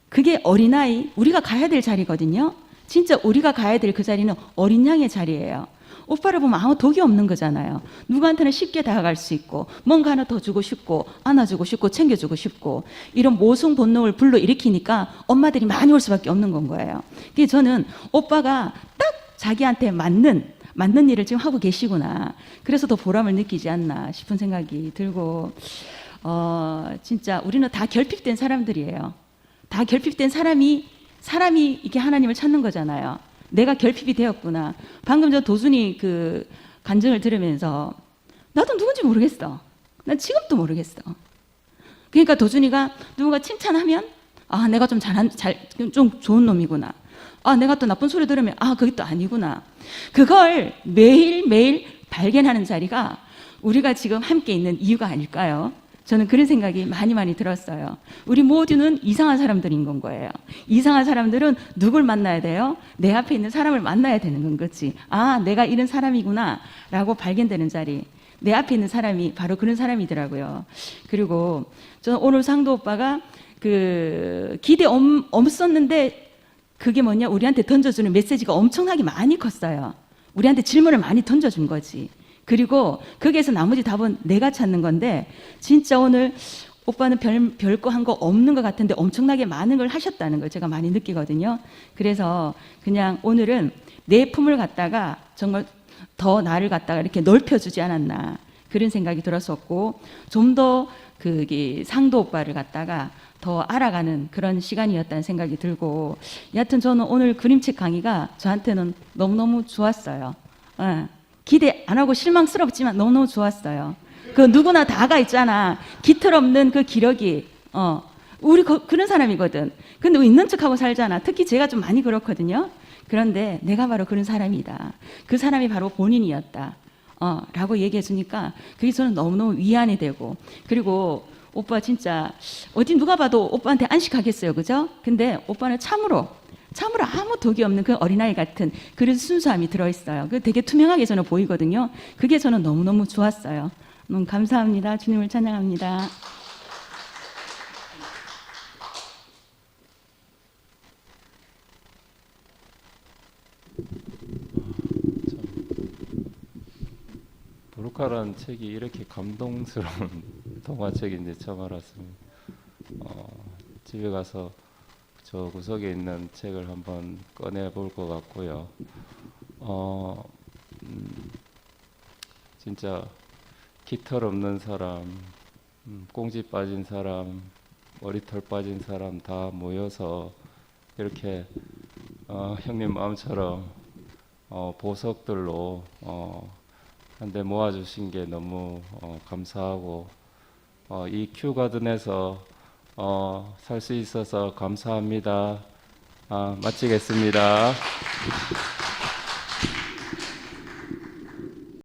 그게 어린아이, 우리가 가야 될 자리거든요. 진짜 우리가 가야 될 그 자리는 어린 양의 자리예요. 오빠를 보면 아무 독이 없는 거잖아요. 누구한테나 쉽게 다가갈 수 있고 뭔가 하나 더 주고 싶고 안아주고 싶고 챙겨주고 싶고 이런 모성 본능을 불러일으키니까 엄마들이 많이 올 수밖에 없는 건 거예요. 그래서 저는 오빠가 딱 자기한테 맞는 일을 지금 하고 계시구나. 그래서 더 보람을 느끼지 않나 싶은 생각이 들고 진짜 우리는 다 결핍된 사람들이에요. 다 결핍된 사람이 이게 하나님을 찾는 거잖아요. 내가 결핍이 되었구나. 방금 저 도순이 그 간증을 들으면서 나도 누군지 모르겠어. 난 지금도 모르겠어. 그러니까 도순이가 누군가 칭찬하면 아 내가 좀 좀 좋은 놈이구나. 아 내가 또 나쁜 소리 들으면 아 그게 또 아니구나. 그걸 매일매일 발견하는 자리가 우리가 지금 함께 있는 이유가 아닐까요? 저는 그런 생각이 많이 들었어요. 우리 모두는 이상한 사람들인 건 거예요. 이상한 사람들은 누굴 만나야 돼요? 내 앞에 있는 사람을 만나야 되는 건 거지. 아, 내가 이런 사람이구나 라고 발견되는 자리. 내 앞에 있는 사람이 바로 그런 사람이더라고요. 그리고 저는 오늘 상도 오빠가 그 기대 없었는데 그게 뭐냐? 우리한테 던져주는 메시지가 엄청나게 많이 컸어요. 우리한테 질문을 많이 던져준 거지. 그리고 거기에서 나머지 답은 내가 찾는 건데 진짜 오늘 오빠는 별거 한 거 없는 것 같은데 엄청나게 많은 걸 하셨다는 걸 제가 많이 느끼거든요. 그래서 그냥 오늘은 내 품을 갖다가 정말 더 나를 갖다가 이렇게 넓혀주지 않았나 그런 생각이 들었었고 좀 더 그 상도 오빠를 갖다가 더 알아가는 그런 시간이었다는 생각이 들고 여하튼 저는 오늘 그림책 강의가 저한테는 너무너무 좋았어요. 기대 안 하고 실망스럽지만 너무너무 좋았어요. 그 누구나 다가 있잖아. 깃털 없는 그 기러기. 우리 그런 사람이거든. 근데 왜 있는 척하고 살잖아. 특히 제가 좀 많이 그렇거든요. 그런데 내가 바로 그런 사람이다. 그 사람이 바로 본인이었다. 라고 얘기해 주니까 그게 저는 너무너무 위안이 되고 그리고 오빠 진짜 어디 누가 봐도 오빠한테 안식하겠어요. 그죠? 근데 오빠는 참으로 아무 독이 없는 그 어린아이 같은 그런 순수함이 들어있어요. 그 되게 투명하게 저는 보이거든요. 그게 저는 너무너무 좋았어요. 감사합니다. 주님을 찬양합니다. 부르카라는 책이 이렇게 감동스러운 동화책인지 처음 알았습니다. 집에 가서 저 구석에 있는 책을 한번 꺼내 볼 것 같고요. 진짜 깃털 없는 사람, 꽁지 빠진 사람, 머리털 빠진 사람 다 모여서 이렇게 형님 마음처럼 보석들로 한데 모아주신 게 너무 감사하고 이 큐가든에서 살 수 있어서 감사합니다. 마치겠습니다.